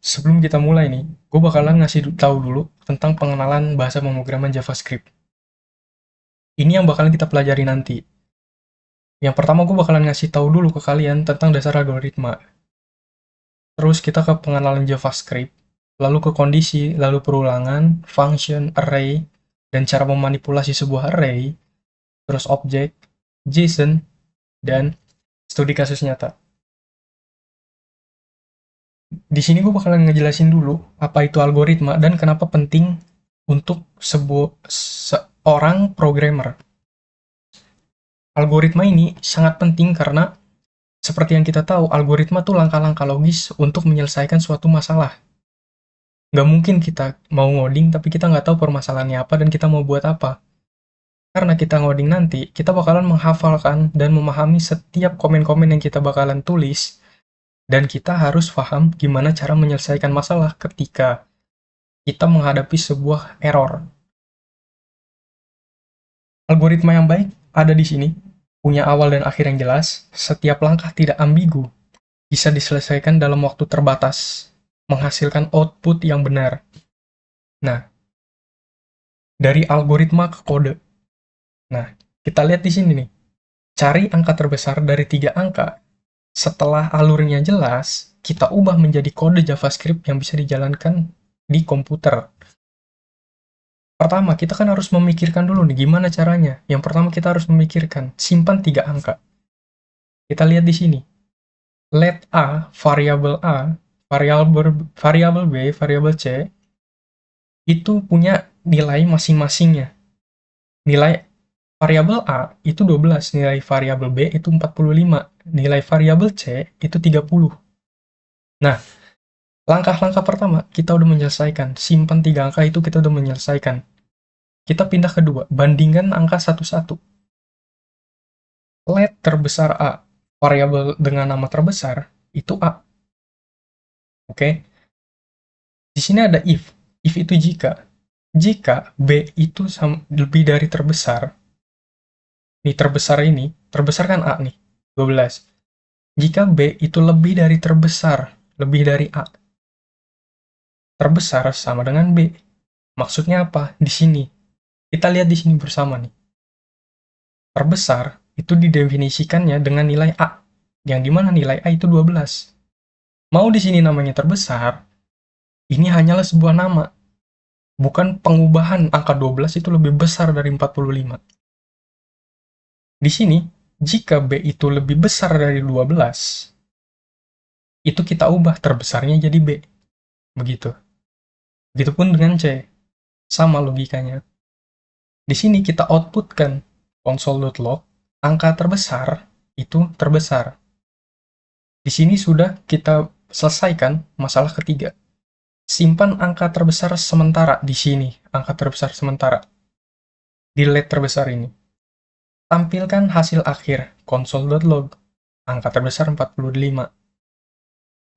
Sebelum kita mulai nih, gue bakalan ngasih tahu dulu tentang pengenalan bahasa pemrograman JavaScript. Ini yang bakalan kita pelajari nanti. Yang pertama gue bakalan ngasih tahu dulu ke kalian tentang dasar algoritma. Terus kita ke pengenalan JavaScript, lalu ke kondisi, lalu perulangan, function, array, dan cara memanipulasi sebuah array, terus objek, JSON, dan studi kasus nyata. Di sini gue bakalan ngejelasin dulu apa itu algoritma dan kenapa penting untuk seorang programmer. Algoritma ini sangat penting karena seperti yang kita tahu, algoritma tuh langkah-langkah logis untuk menyelesaikan suatu masalah. Nggak mungkin kita mau ngoding tapi kita nggak tahu permasalahannya apa dan kita mau buat apa. Karena kita ngoding nanti, kita bakalan menghafalkan dan memahami setiap komen-komen yang kita bakalan tulis, dan kita harus paham gimana cara menyelesaikan masalah ketika kita menghadapi sebuah error. Algoritma yang baik ada di sini, punya awal dan akhir yang jelas, setiap langkah tidak ambigu, bisa diselesaikan dalam waktu terbatas, menghasilkan output yang benar. Nah, dari algoritma ke kode. Nah, kita lihat di sini nih. Cari angka terbesar dari 3 angka. Setelah alurnya jelas, kita ubah menjadi kode JavaScript yang bisa dijalankan di komputer. Pertama, kita kan harus memikirkan dulu nih gimana caranya. Yang pertama kita harus memikirkan, simpan 3 angka. Kita lihat di sini. Let A, variabel B, variabel C, itu punya nilai masing-masingnya. Nilai variabel A itu 12, nilai variabel B itu 45, nilai variabel C itu 30. Nah, langkah-langkah pertama kita udah menyelesaikan, simpan 3 angka itu kita udah menyelesaikan. Kita pindah ke kedua, bandingkan angka satu-satu. Let terbesar A, variabel dengan nama terbesar, itu A. Oke? Di sini ada if. If itu jika. Jika B itu lebih dari terbesar, nih terbesar kan A nih, 12. Jika B itu lebih dari terbesar, lebih dari A, terbesar sama dengan B. Maksudnya apa? Di sini. Kita lihat di sini bersama nih. Terbesar itu didefinisikannya dengan nilai A, yang dimana nilai A itu 12. Mau di sini namanya terbesar, ini hanyalah sebuah nama, bukan pengubahan angka 12 itu lebih besar dari 45. Di sini, jika B itu lebih besar dari 12, itu kita ubah terbesarnya jadi B. Begitu. Begitupun dengan C. Sama logikanya. Di sini kita outputkan console.log, angka terbesar itu terbesar. Di sini sudah kita selesaikan masalah ketiga. Simpan angka terbesar sementara di sini, angka terbesar sementara. Di LED terbesar ini. Tampilkan hasil akhir, console.log, angka terbesar 45.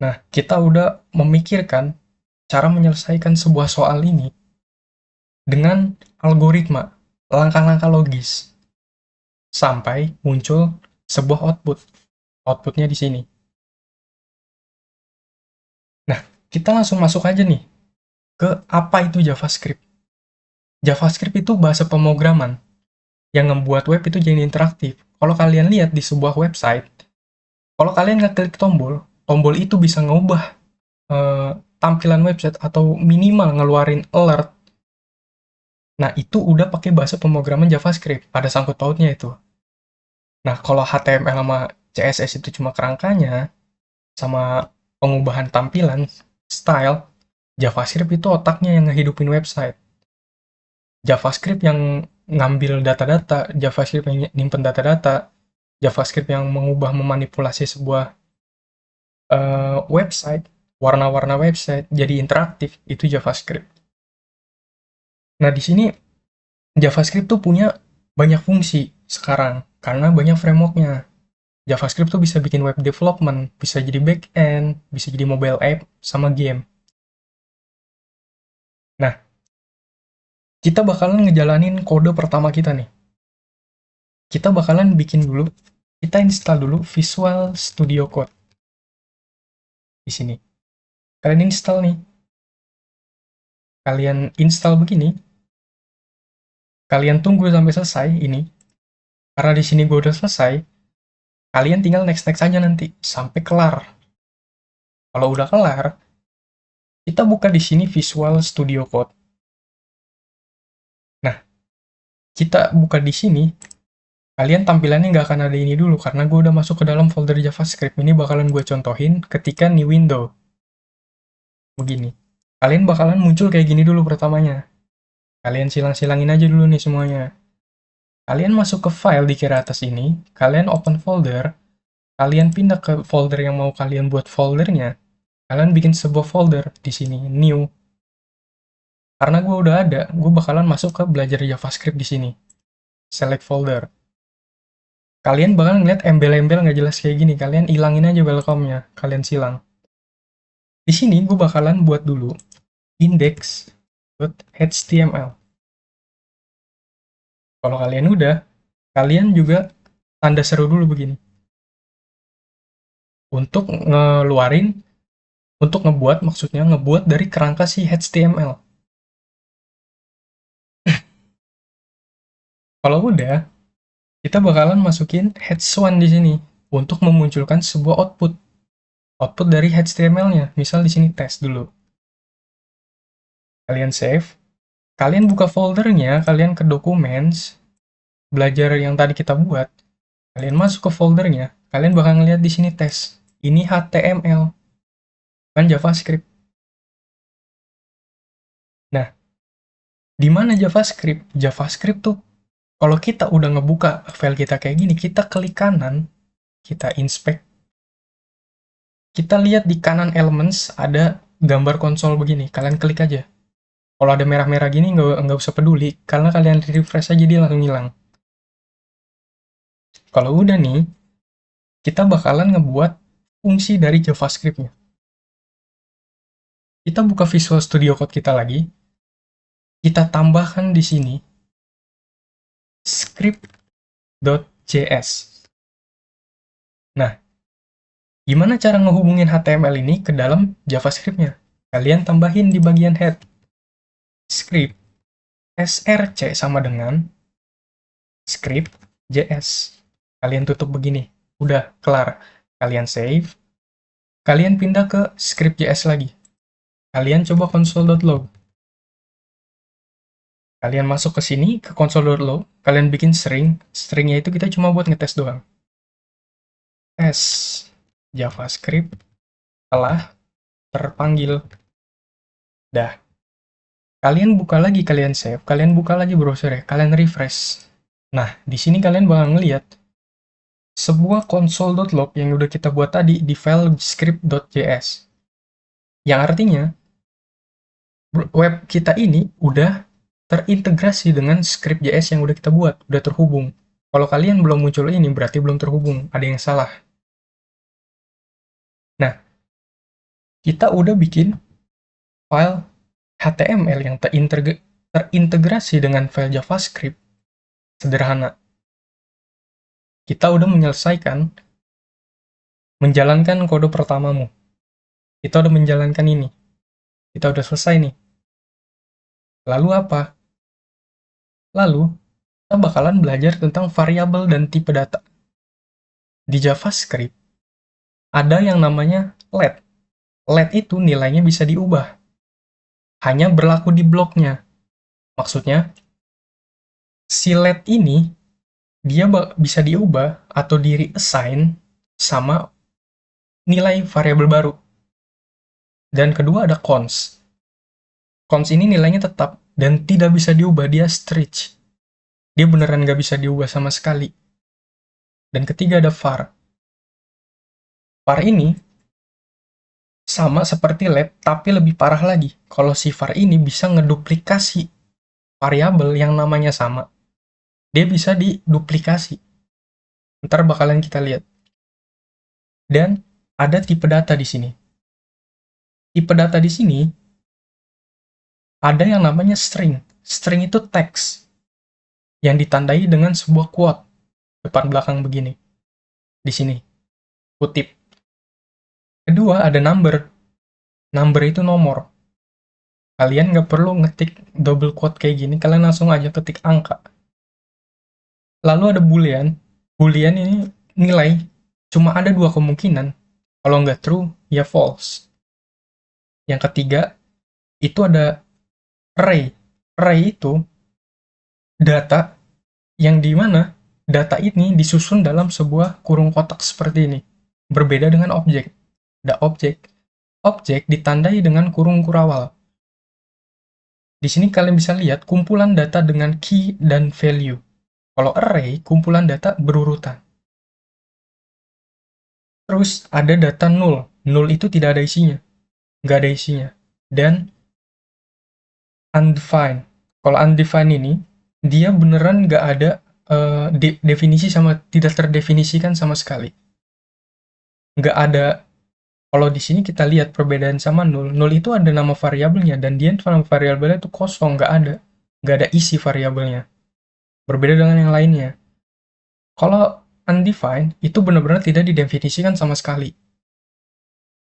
Nah, kita udah memikirkan cara menyelesaikan sebuah soal ini dengan algoritma, langkah-langkah logis, sampai muncul sebuah output. Outputnya di sini. Nah, kita langsung masuk aja nih ke apa itu JavaScript. JavaScript itu bahasa pemrograman yang membuat web itu jadi interaktif. Kalau kalian lihat di sebuah website, kalau kalian ngeklik tombol, tombol itu bisa ngubah tampilan website atau minimal ngeluarin alert. Nah, itu udah pakai bahasa pemrograman JavaScript, ada sangkut pautnya itu. Nah, kalau HTML sama CSS itu cuma kerangkanya, sama pengubahan tampilan, style, JavaScript itu otaknya yang ngehidupin website. JavaScript yang ngambil data-data, JavaScript yang nyimpen data-data, JavaScript yang mengubah memanipulasi sebuah website, warna-warna website jadi interaktif, itu JavaScript. Nah, di sini JavaScript tuh punya banyak fungsi sekarang karena banyak frameworknya. JavaScript tuh bisa bikin web development, bisa jadi back-end, bisa jadi mobile app, sama game. Nah, kita bakalan ngejalanin kode pertama kita nih. Kita bakalan bikin dulu, kita install dulu Visual Studio Code di sini. Kalian install nih. Kalian install begini, kalian tunggu sampai selesai ini. Karena di sini gue udah selesai, kalian tinggal next-next aja nanti sampai kelar. Kalau udah kelar, kita buka di sini Visual Studio Code. Nah, kita buka di sini, kalian tampilannya nggak akan ada ini dulu karena gue udah masuk ke dalam folder JavaScript. Ini bakalan gue contohin ketika new window. Begini. Kalian bakalan muncul kayak gini dulu pertamanya. Kalian silang-silangin aja dulu nih semuanya. Kalian masuk ke file di kiri atas ini, kalian open folder, kalian pindah ke folder yang mau kalian buat foldernya, kalian bikin sebuah folder di sini, new. Karena gue udah ada, gue bakalan masuk ke belajar JavaScript di sini. Select folder. Kalian bakalan ngeliat embel-embel nggak jelas kayak gini, kalian ilangin aja welcome-nya, kalian silang. Di sini gue bakalan buat dulu index.html. Kalau kalian udah, kalian juga tanda seru dulu begini. Untuk ngeluarin, untuk ngebuat, maksudnya ngebuat dari kerangka si HTML. Kalau udah, kita bakalan masukin h1 di sini untuk memunculkan sebuah output. Output dari HTML-nya. Misal di sini tes dulu. Kalian save. Kalian buka foldernya, kalian ke documents, belajar yang tadi kita buat. Kalian masuk ke foldernya, kalian bakal ngeliat di sini tes. Ini HTML, kan JavaScript. Nah, di mana JavaScript? JavaScript tuh kalau kita udah ngebuka file kita kayak gini, kita klik kanan, kita inspect, kita lihat di kanan elements ada gambar konsol begini, kalian klik aja. Kalau ada merah-merah gini, nggak usah peduli, karena kalian refresh aja dia langsung hilang. Kalau udah nih, kita bakalan ngebuat fungsi dari JavaScript-nya. Kita buka Visual Studio Code kita lagi, kita tambahkan di sini script.js. Nah, gimana cara ngehubungin HTML ini ke dalam JavaScript-nya? Kalian tambahin di bagian head. Script src sama dengan script.js. Kalian tutup begini. Udah, kelar. Kalian save. Kalian pindah ke script.js lagi. Kalian coba console.log. Kalian masuk ke sini, ke console.log. Kalian bikin string. Stringnya itu kita cuma buat ngetes doang. Tes JavaScript telah terpanggil. Dah. Kalian buka lagi, kalian save. Kalian buka lagi browser ya. Kalian refresh. Nah, di sini kalian bakal ngeliat sebuah console.log yang udah kita buat tadi di file script.js. Yang artinya, web kita ini udah terintegrasi dengan script.js yang udah kita buat, udah terhubung. Kalau kalian belum muncul ini, berarti belum terhubung, ada yang salah. Nah, kita udah bikin file HTML yang terintegrasi dengan file JavaScript. Sederhana. Kita udah menyelesaikan menjalankan kode pertamamu. Kita udah menjalankan ini. Kita udah selesai nih. Lalu apa? Lalu, kita bakalan belajar tentang variabel dan tipe data. Di JavaScript, ada yang namanya let. Let itu nilainya bisa diubah. Hanya berlaku di bloknya. Maksudnya, si let ini, dia bisa diubah atau di-reassign sama nilai variabel baru. Dan kedua ada cons. Cons ini nilainya tetap dan tidak bisa diubah, dia stretch. Dia beneran nggak bisa diubah sama sekali. Dan ketiga ada var. Var ini sama seperti let, tapi lebih parah lagi. Kalau si var ini bisa ngeduplikasi variabel yang namanya sama. Dia bisa diduplikasi. Ntar bakalan kita lihat. Dan ada tipe data di sini. Tipe data di sini ada yang namanya string. String itu teks yang ditandai dengan sebuah quote depan belakang begini. Di sini. Kutip. Kedua ada number. Number itu nomor. Kalian nggak perlu ngetik double quote kayak gini, kalian langsung aja ketik angka. Lalu ada boolean. Boolean ini nilai. Cuma ada dua kemungkinan. Kalau nggak true, ya false. Yang ketiga, itu ada array. Array itu data yang di mana data ini disusun dalam sebuah kurung kotak seperti ini. Berbeda dengan objek. Ada objek. Objek ditandai dengan kurung kurawal. Di sini kalian bisa lihat kumpulan data dengan key dan value. Kalau array, kumpulan data berurutan. Terus ada data null. Null itu tidak ada isinya. Nggak ada isinya. Dan undefined. Kalau undefined ini, dia beneran nggak ada definisi sama tidak terdefinisikan sama sekali. Nggak ada. Kalau di sini kita lihat perbedaan sama null. Null itu ada nama variabelnya dan dia nama variabelnya itu kosong, nggak ada. Nggak ada isi variabelnya. Berbeda dengan yang lainnya. Kalau undefined itu benar-benar tidak didefinisikan sama sekali.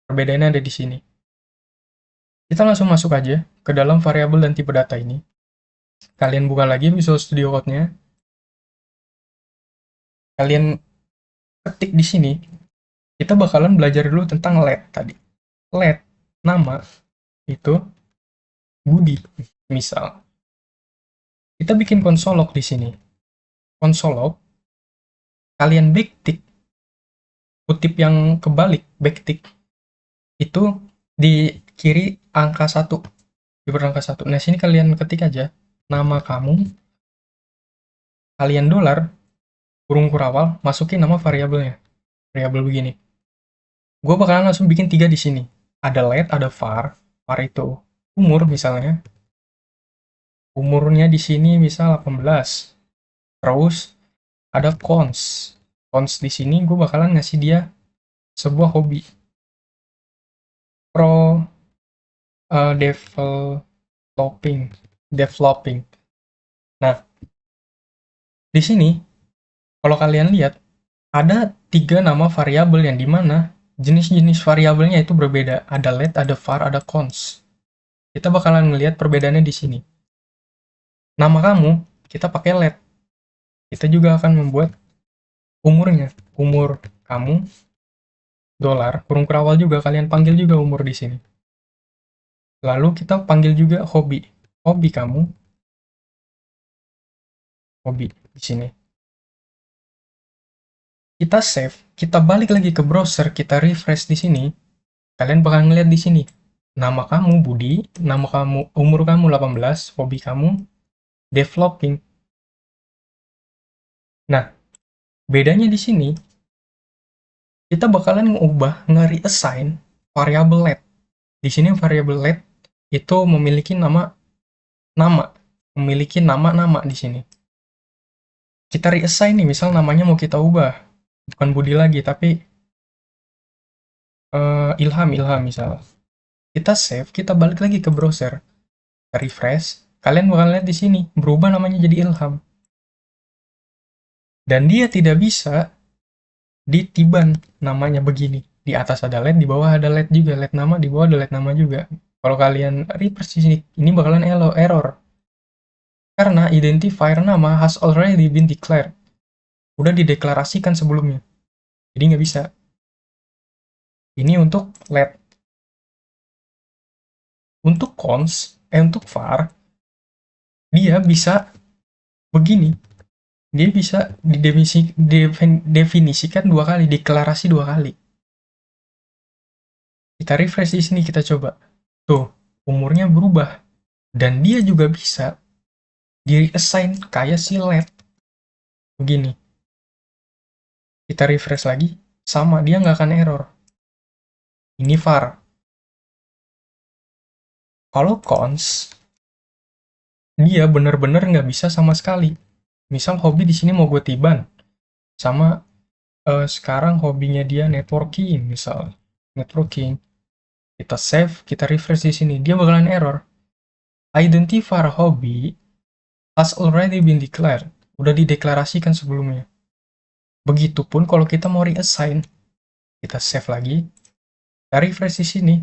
Perbedaannya ada di sini. Kita langsung masuk aja ke dalam variabel dan tipe data ini. Kalian buka lagi Visual Studio Code-nya. Kalian ketik di sini. Kita bakalan belajar dulu tentang let tadi. Let, nama, itu Budi. Misal. Kita bikin console log di sini. Console log, kalian backtick. Kutip yang kebalik, backtick. Itu di kiri angka 1. Di angka 1. Nah, sini kalian ketik aja nama kamu, kalian dolar, kurung kurawal, masukin nama variabelnya. Variabel begini. Gue bakalan langsung bikin 3 di sini. Ada let, ada var. Var itu umur misalnya. Umurnya di sini misal 18. Terus ada cons. Cons di sini gue bakalan ngasih dia sebuah hobi. Pro developing. Nah, di sini kalau kalian lihat ada 3 nama variabel yang dimana jenis-jenis variabelnya itu berbeda. Ada let, ada var, ada cons. Kita bakalan melihat perbedaannya di sini. Nama kamu, kita pakai let. Kita juga akan membuat umurnya. Umur kamu, dolar, kurung kurawal juga, kalian panggil juga umur di sini. Lalu kita panggil juga hobi. Hobi kamu, hobi di sini. Kita save, kita balik lagi ke browser, kita refresh di sini. Kalian bakal ngeliat di sini. Nama kamu Budi, nama kamu umur kamu 18, hobi kamu developing. Nah, bedanya di sini kita bakalan ngubah nge-reassign variabel let. Di sini variabel let itu memiliki memiliki nama-nama di sini. Kita reassign nih, misal namanya mau kita ubah, bukan Budi lagi, tapi Ilham misal. Kita save, kita balik lagi ke browser, refresh, kalian bakal lihat di sini berubah namanya jadi Ilham. Dan dia tidak bisa ditiban namanya begini. Di atas ada let, di bawah ada let juga, let nama, di bawah ada let nama juga. Kalau kalian refresh di sini, ini bakalan error. Karena identifier nama has already been declared. Udah dideklarasikan sebelumnya. Jadi nggak bisa. Ini untuk let. Untuk untuk var, dia bisa begini. Dia bisa didefinisikan 2 kali, deklarasi 2 kali. Kita refresh di sini, kita coba. Tuh, umurnya berubah. Dan dia juga bisa di-assign kayak si let. Begini. Kita refresh lagi, sama, dia nggak akan error. Ini var. Kalau cons, dia bener-bener nggak bisa sama sekali. Misal hobi di sini mau gue tiban, sama sekarang hobinya dia networking, misal networking. Kita save, kita refresh di sini, dia bakalan error. Identifier hobby has already been declared. Udah dideklarasikan sebelumnya. Begitupun kalau kita mau reassign, kita save lagi, kita refresh di sini,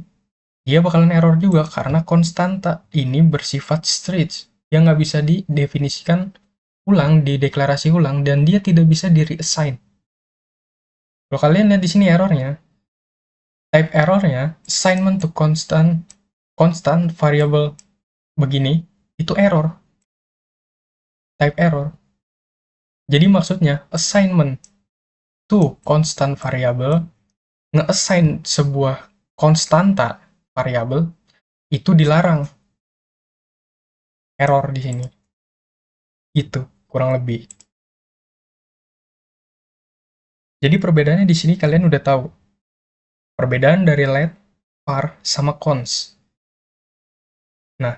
dia bakalan error juga karena konstanta ini bersifat strict yang nggak bisa didefinisikan ulang, dideklarasi ulang, dan dia tidak bisa di reassign. Kalau kalian lihat di sini errornya, type errornya assignment to constant variable begini, itu error, type error. Jadi maksudnya assignment to constant variable, nge-assign sebuah konstanta variabel itu dilarang, error di sini. Itu kurang lebih. Jadi perbedaannya di sini kalian udah tahu. Perbedaan dari let, var, sama cons. Nah,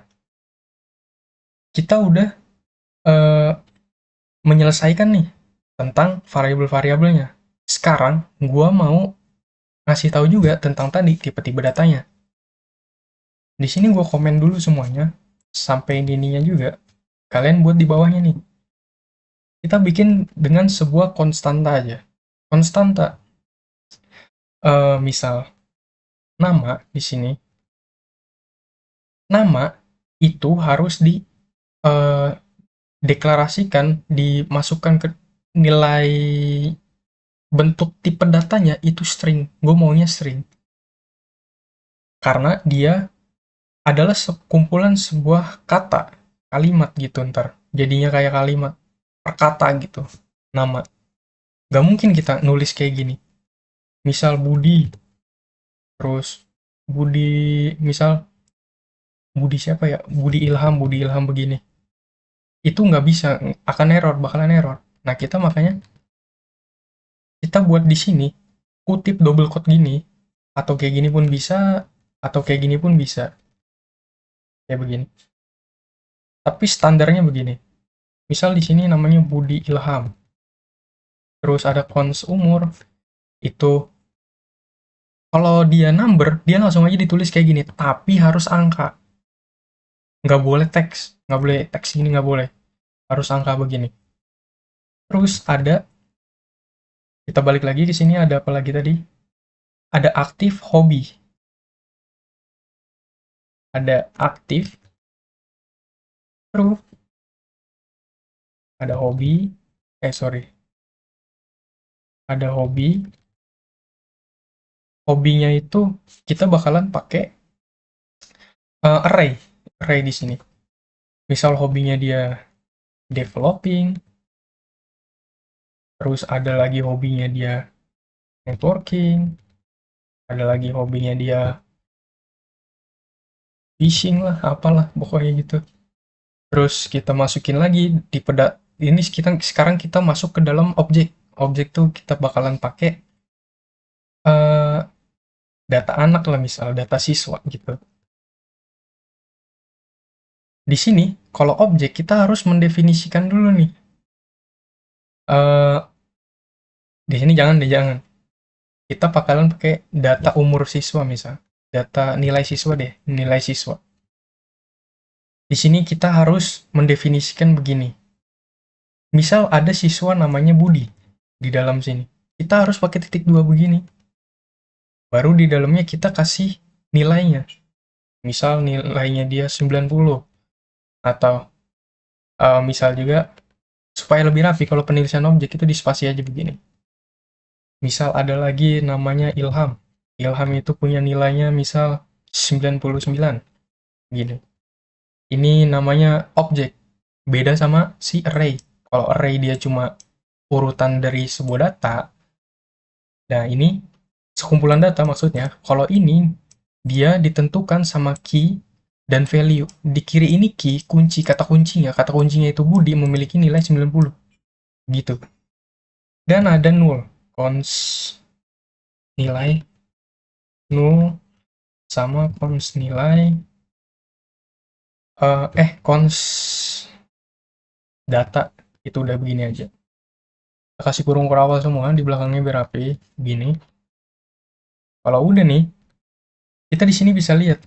kita udah menyelesaikan nih tentang variabel-variabelnya. Sekarang, gua mau ngasih tahu juga tentang tadi tipe-tipe datanya. Di sini gua komen dulu semuanya, sampai ininya juga. Kalian buat di bawahnya nih. Kita bikin dengan sebuah konstanta aja. Konstanta. Misal, nama di sini. Nama itu harus deklarasikan, dimasukkan ke nilai bentuk tipe datanya itu string. Gue maunya string. Karena dia adalah sekumpulan sebuah kata, kalimat gitu ntar. Jadinya kayak kalimat perkata gitu, nama. Gak mungkin kita nulis kayak gini. Misal Budi, terus Budi, misal Budi siapa ya? Budi Ilham begini. Itu nggak bisa, akan error, bakalan error. Nah, kita makanya kita buat di sini kutip double quote gini, atau kayak gini pun bisa, atau kayak gini pun bisa, kayak begini. Tapi standarnya begini. Misal di sini namanya Budi Ilham, terus ada cons umur, itu kalau dia number, dia langsung aja ditulis kayak gini, tapi harus angka. Nggak boleh teks, nggak boleh teks ini, nggak boleh. Harus angka begini. Terus ada, kita balik lagi ke sini, ada apa lagi tadi? Ada aktif hobi. Ada aktif, terus ada hobi, sorry. Ada hobi, hobinya itu kita bakalan pakai array, array di sini. Misal hobinya dia developing, terus ada lagi hobinya dia networking, ada lagi hobinya dia phishing lah, apalah pokoknya gitu. Terus kita masukin lagi di ini sekarang kita masuk ke dalam objek. Objek tuh kita bakalan pakai eh, data anak lah, misal data siswa gitu. Di sini kalau objek kita harus mendefinisikan dulu nih. eh di sini jangan. Kita bakalan pakai data umur siswa misal. Data nilai siswa deh, nilai siswa. Di sini kita harus mendefinisikan begini. Misal ada siswa namanya Budi di dalam sini. Kita harus pakai titik dua begini. Baru di dalamnya kita kasih nilainya. Misal nilainya dia 90. Atau misal juga supaya lebih rapi kalau penulisan objek itu dispasi aja begini. Misal ada lagi namanya Ilham. Ilham itu punya nilainya misal 99. Gini. Ini namanya objek. Beda sama si array. Kalau array dia cuma urutan dari sebuah data. Nah, ini sekumpulan data maksudnya. Kalau ini dia ditentukan sama key dan value. Di kiri ini key, kunci, kata kuncinya. Kata kuncinya itu Budi memiliki nilai 90. Gitu. Dan ada null. Cons nilai null sama cons nilai cons data. Itu udah begini aja. Kita kasih kurung kurawal semua di belakangnya biar rapi. Gini. Kalau udah nih, kita di sini bisa lihat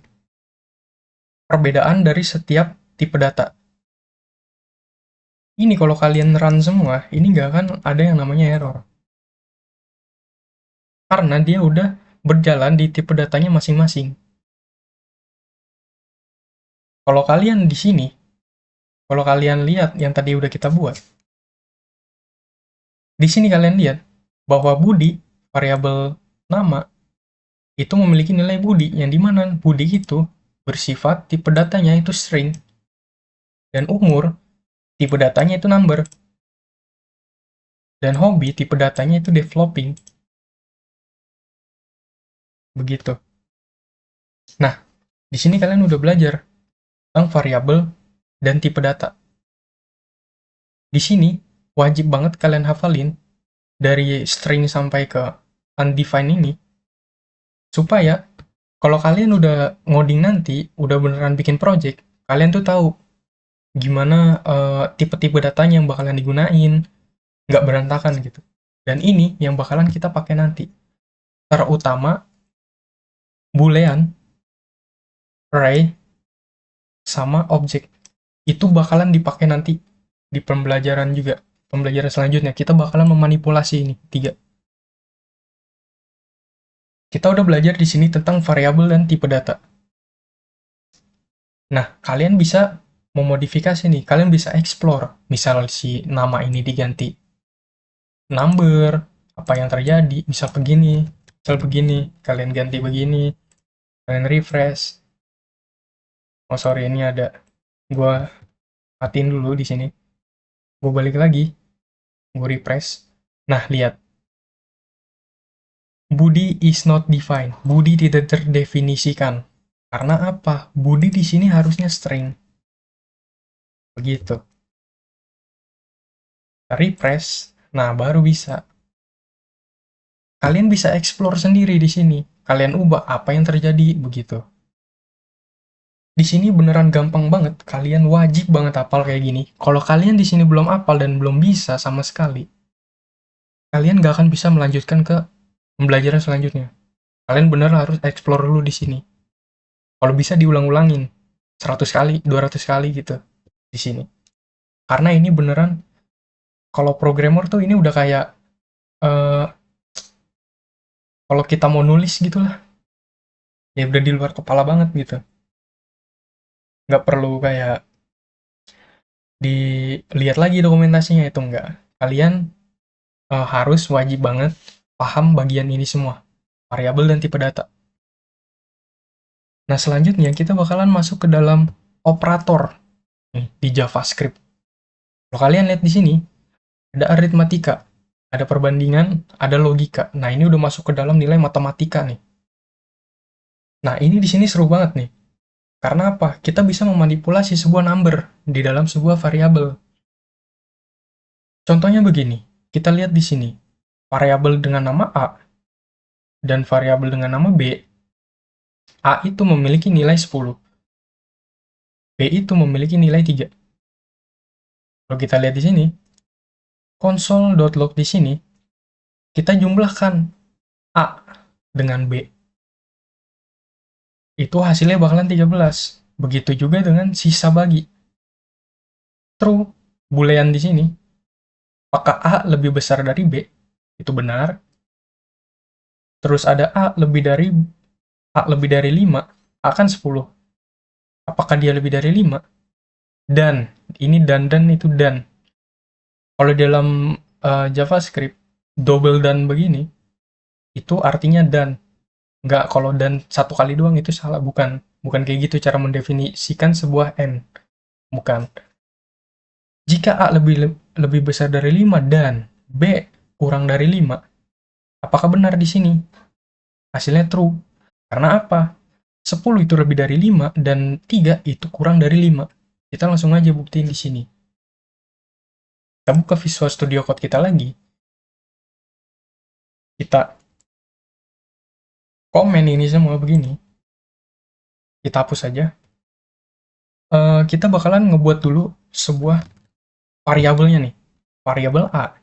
perbedaan dari setiap tipe data. Ini kalau kalian run semua, ini nggak akan ada yang namanya error. Karena dia udah berjalan di tipe datanya masing-masing. Kalau kalian di sini, kalau kalian lihat yang tadi udah kita buat, di sini kalian lihat bahwa Budi, variabel nama, itu memiliki nilai Budi, yang dimana Budi itu bersifat tipe datanya itu string, dan umur, tipe datanya itu number, dan hobi, tipe datanya itu developing. Begitu. Nah, di sini kalian udah belajar tentang variabel dan tipe data. Di sini, wajib banget kalian hafalin dari string sampai ke undefined ini, supaya kalau kalian udah ngoding nanti, udah beneran bikin project, kalian tuh tahu gimana tipe-tipe datanya yang bakalan digunain, nggak berantakan gitu. Dan ini yang bakalan kita pakai nanti. Terutama boolean, array, sama objek. Itu bakalan dipakai nanti di pembelajaran juga. Pembelajaran selanjutnya, kita bakalan memanipulasi ini, tiga. Kita udah belajar di sini tentang variabel dan tipe data. Nah, kalian bisa memodifikasi nih, kalian bisa explore. Misal si nama ini diganti number, apa yang terjadi, misal begini, kalian ganti begini, kalian refresh. Oh sorry, ini ada, gua matiin dulu di sini. Gua balik lagi, gua refresh. Nah, lihat. Budi is not defined. Budi tidak terdefinisikan. Karena apa? Budi di sini harusnya string. Begitu. Refresh. Nah, baru bisa. Kalian bisa explore sendiri di sini. Kalian ubah apa yang terjadi begitu. Di sini beneran gampang banget. Kalian wajib banget hafal kayak gini. Kalau kalian di sini belum hafal dan belum bisa sama sekali, kalian gak akan bisa melanjutkan ke pembelajaran selanjutnya. Kalian bener harus explore dulu di sini. Kalau bisa diulang-ulangin 100 kali, 200 kali gitu di sini. Karena ini beneran, kalau programmer tuh ini udah kayak eh kalau kita mau nulis gitu lah, ya udah di luar kepala banget gitu. Nggak perlu kayak dilihat lagi dokumentasinya, itu enggak. Kalian harus wajib banget paham bagian ini semua, variabel dan tipe data. Nah, selanjutnya kita bakalan masuk ke dalam operator nih, di JavaScript. Kalau kalian lihat di sini, ada aritmatika, ada perbandingan, ada logika. Nah, ini udah masuk ke dalam nilai matematika nih. Nah, ini di sini seru banget nih. Karena apa? Kita bisa memanipulasi sebuah number di dalam sebuah variabel. Contohnya begini, kita lihat di sini. Variabel dengan nama A dan variabel dengan nama B. A itu memiliki nilai 10. B itu memiliki nilai 3. Kalau kita lihat di sini, console.log di sini, kita jumlahkan A dengan B. Itu hasilnya bakalan 13. Begitu juga dengan sisa bagi. True, boolean di sini. Apakah A lebih besar dari B? Itu benar. Terus ada A lebih dari 5, A kan 10. Apakah dia lebih dari 5? Dan, ini dan itu dan. Kalau dalam JavaScript, double dan begini, itu artinya dan. Nggak kalau dan satu kali doang itu salah, bukan. Bukan kayak gitu cara mendefinisikan sebuah N. Bukan. Jika A lebih besar dari 5 dan B kurang dari 5, apakah benar di sini? Hasilnya true. Karena apa? 10 itu lebih dari 5 dan 3 itu kurang dari 5. Kita langsung aja buktiin di sini. Kita buka Visual Studio Code kita lagi. Kita komen ini semua begini. Kita hapus saja. Kita bakalan ngebuat dulu sebuah variabelnya nih. Variabel A.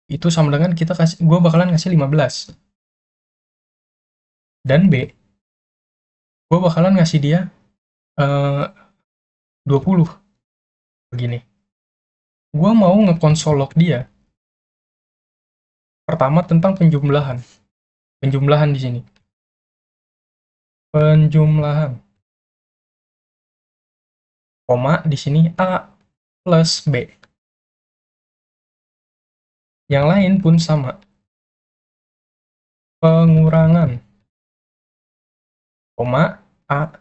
Itu sama dengan gue bakalan ngasih 15. Dan B, gue bakalan ngasih dia 20. Begini. Gue mau ngekonsolok dia. Pertama tentang penjumlahan. Penjumlahan di sini. Penjumlahan. koma di sini A plus B. Yang lain pun sama. Pengurangan, koma A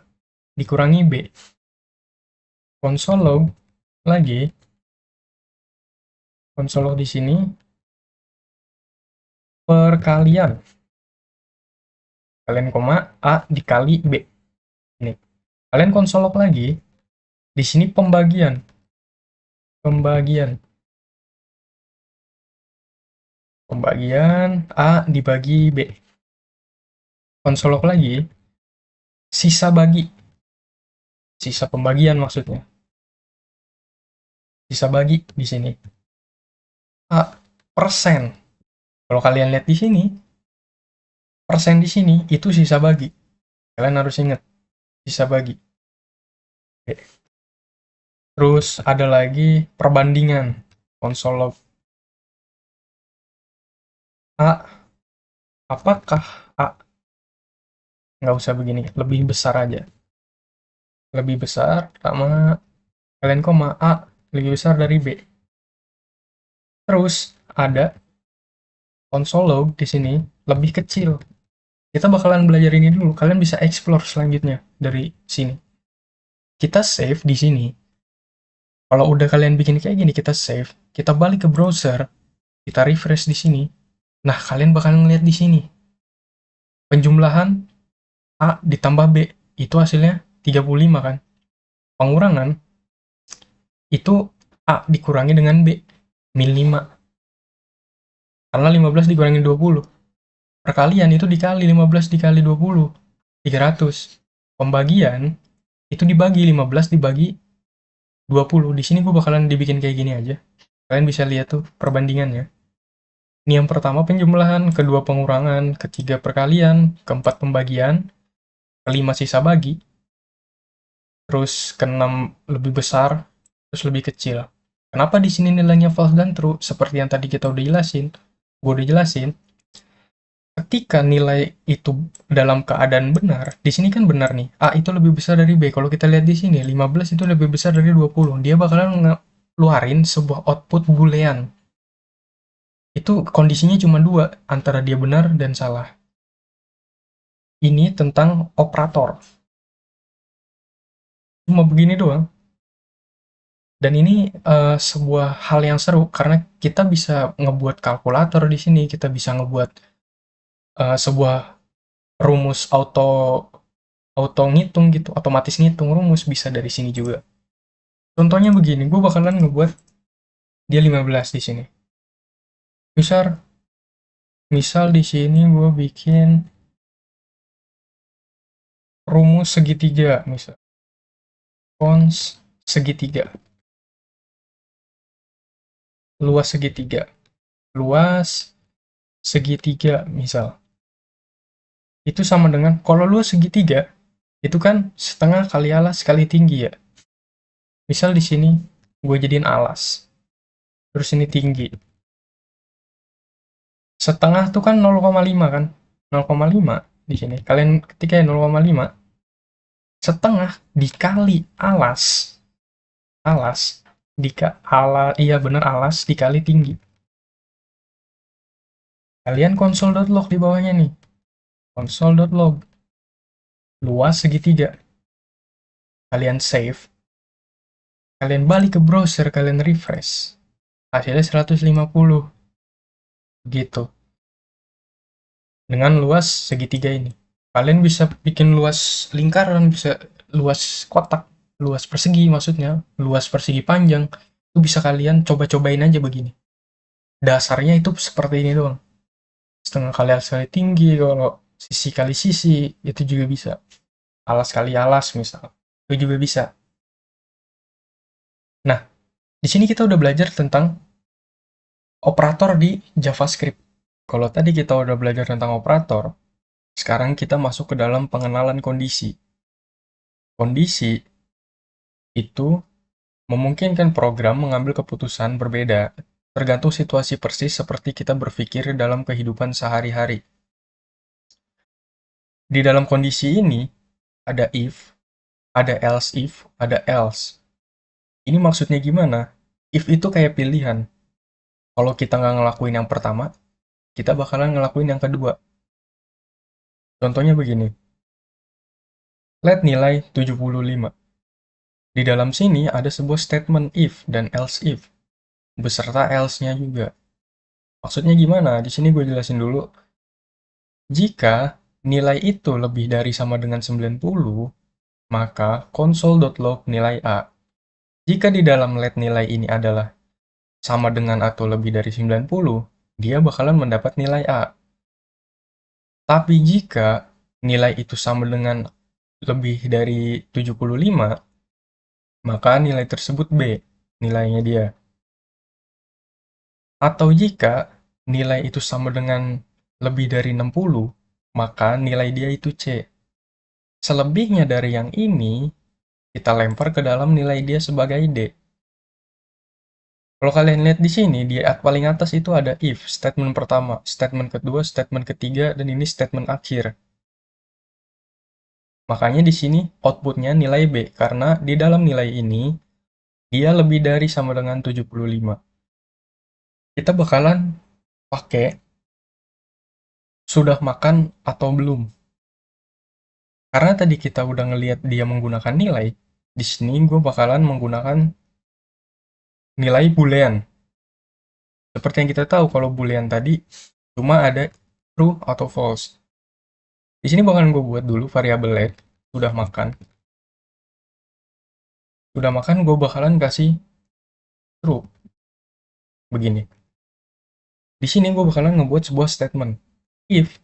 dikurangi B. Konsol log lagi, konsol log di sini perkalian. Kalian koma A dikali B. Ini. Kalian konsol log lagi, di sini pembagian. Pembagian A dibagi B. Konsol log lagi, sisa bagi. Sisa pembagian maksudnya. Sisa bagi di sini. A persen. Kalau kalian lihat di sini, persen di sini itu sisa bagi. Kalian harus ingat, sisa bagi. Oke. Terus ada lagi perbandingan. Konsol log A. Apakah A? Nggak usah begini, lebih besar aja. Lebih besar sama kalian koma A lebih besar dari B. Terus ada konsol log di sini lebih kecil. Kita bakalan belajar ini dulu. Kalian bisa explore selanjutnya dari sini. Kita save di sini. Kalau udah kalian bikin kayak gini, kita save. Kita balik ke browser. Kita refresh di sini. Nah, kalian bakalan ngeliat di sini. Penjumlahan A ditambah B. Itu hasilnya 35 kan. Pengurangan itu A dikurangi dengan B. Min 5. Karena 15 dikurangi 20. Perkalian itu dikali 15 dikali 20. 300. Pembagian itu dibagi 15 dibagi 20. Di sini gue bakalan dibikin kayak gini aja. Kalian bisa lihat tuh perbandingannya. Ini yang pertama penjumlahan, kedua pengurangan, ketiga perkalian, keempat pembagian, kelima sisa bagi, terus keenam lebih besar, terus lebih kecil. Kenapa di sini nilainya false dan true? Seperti yang tadi kita udah jelasin, gue udah jelasin. Ketika nilai itu dalam keadaan benar, di sini kan benar nih, A itu lebih besar dari B. Kalau kita lihat di sini, 15 itu lebih besar dari 20. Dia bakalan ngeluarin sebuah output boolean. Itu kondisinya cuma dua, antara dia benar dan salah. Ini tentang operator. Cuma begini doang. Dan ini sebuah hal yang seru, karena kita bisa ngebuat kalkulator di sini, kita bisa ngebuat sebuah rumus auto ngitung gitu, otomatis ngitung rumus bisa dari sini juga. Contohnya begini, gue bakalan ngebuat dia 15 di sini. Misal di sini gue bikin rumus segitiga, misal cons segitiga, luas segitiga, luas segitiga misal. Itu sama dengan, kalau luas segitiga, itu kan setengah kali alas kali tinggi ya. Misal di sini gue jadiin alas, terus ini tinggi. Setengah tuh kan 0,5 kan? 0,5 di sini. Kalian ketika 0,5, setengah dikali alas. Iya bener alas dikali tinggi. Kalian console.log di bawahnya nih. Console.log. Luas segitiga. Kalian save. Kalian balik ke browser, kalian refresh. Hasilnya 150. Gitu. Dengan luas segitiga ini. Kalian bisa bikin luas lingkaran, bisa luas kotak, luas persegi maksudnya, luas persegi panjang. Itu bisa kalian coba-cobain aja begini. Dasarnya itu seperti ini doang. Setengah kali alas kali tinggi, kalau sisi kali sisi, itu juga bisa. Alas kali alas misal, itu juga bisa. Nah, di sini kita udah belajar tentang operator di JavaScript. Kalau tadi kita udah belajar tentang operator, sekarang kita masuk ke dalam pengenalan kondisi. Kondisi itu memungkinkan program mengambil keputusan berbeda, tergantung situasi persis seperti kita berpikir dalam kehidupan sehari-hari. Di dalam kondisi ini, ada if, ada else if, ada else. Ini maksudnya gimana? If itu kayak pilihan. Kalau kita nggak ngelakuin yang pertama, kita bakalan ngelakuin yang kedua. Contohnya begini, let nilai 75. Di dalam sini ada sebuah statement if dan else if, beserta else-nya juga. Maksudnya gimana? Di sini gue jelasin dulu. Jika nilai itu lebih dari sama dengan 90, maka console.log nilai A. Jika di dalam let nilai ini adalah sama dengan atau lebih dari 90, dia bakalan mendapat nilai A. Tapi jika nilai itu sama dengan lebih dari 75, maka nilai tersebut B, nilainya dia. Atau jika nilai itu sama dengan lebih dari 60, maka nilai dia itu C. Selebihnya dari yang ini, kita lempar ke dalam nilai dia sebagai D. Kalau kalian lihat di sini, di paling atas itu ada if, statement pertama, statement kedua, statement ketiga, dan ini statement akhir. Makanya di sini outputnya nilai B, karena di dalam nilai ini, dia lebih dari sama dengan 75. Kita bakalan pakai sudah makan atau belum. Karena tadi kita udah ngelihat dia menggunakan nilai, di sini gue bakalan menggunakan nilai boolean. Seperti yang kita tahu kalau boolean tadi cuma ada true atau false. Di sini bakalan gue buat dulu variabel let, sudah makan. Sudah makan gue bakalan kasih true. Begini. Di sini gue bakalan ngebuat sebuah statement. If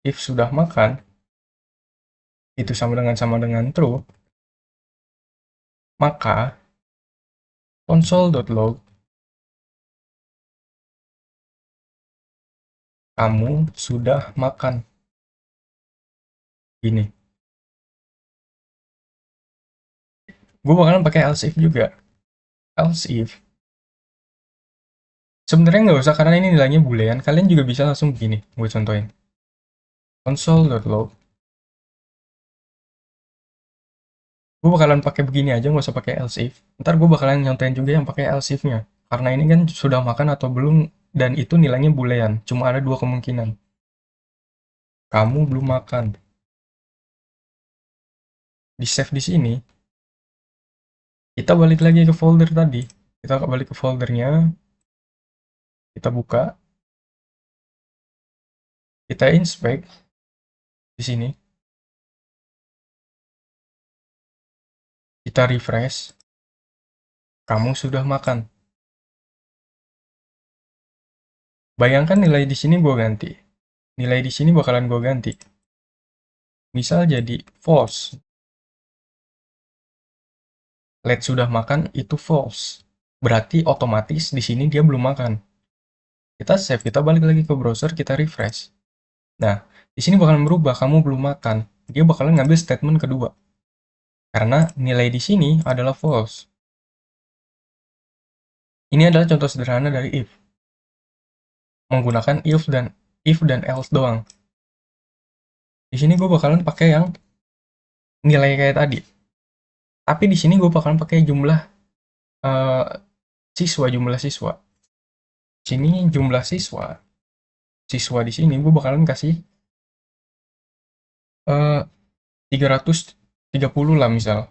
sudah makan, itu sama dengan true, maka console.log kamu sudah makan. Gini. Gue bakalan pakai else if juga. Else if. Sebenarnya nggak usah karena ini nilainya boolean. Kalian juga bisa langsung begini. Gue contohin. Console.log. Gue bakalan pakai begini aja, nggak usah pakai else if. Ntar gue bakalan nyontain juga yang pakai else if-nya. Karena ini kan sudah makan atau belum, dan itu nilainya boolean. Cuma ada dua kemungkinan. Kamu belum makan. Di save di sini, kita balik lagi ke folder tadi. Kita balik ke foldernya, kita buka, kita inspect di sini, kita refresh, kamu sudah makan. Bayangkan nilai di sini gue ganti. Nilai di sini bakalan gue ganti. Misal jadi false. Let sudah makan itu false. Berarti otomatis di sini dia belum makan. Kita save, kita balik lagi ke browser, kita refresh. Nah, di sini bakalan berubah, kamu belum makan. Dia bakalan ngambil statement kedua. Karena nilai di sini adalah false. Ini adalah contoh sederhana dari if. Menggunakan if dan else doang. Di sini gue bakalan pakai yang nilai kayak tadi. Tapi di sini gue bakalan pakai jumlah uh, jumlah siswa. Sini jumlah siswa. Siswa di sini gue bakalan kasih 330 lah misal.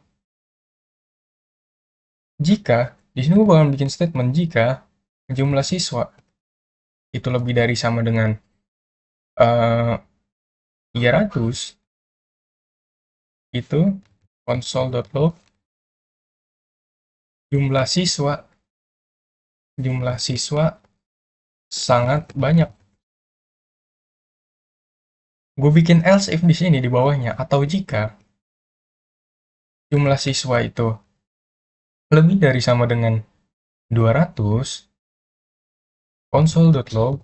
Jika di sini gue bakalan bikin statement jika jumlah siswa itu lebih dari sama dengan 300, itu console.log jumlah siswa sangat banyak. Gue bikin else if di sini di bawahnya, atau jika jumlah siswa itu lebih dari sama dengan 200, console.log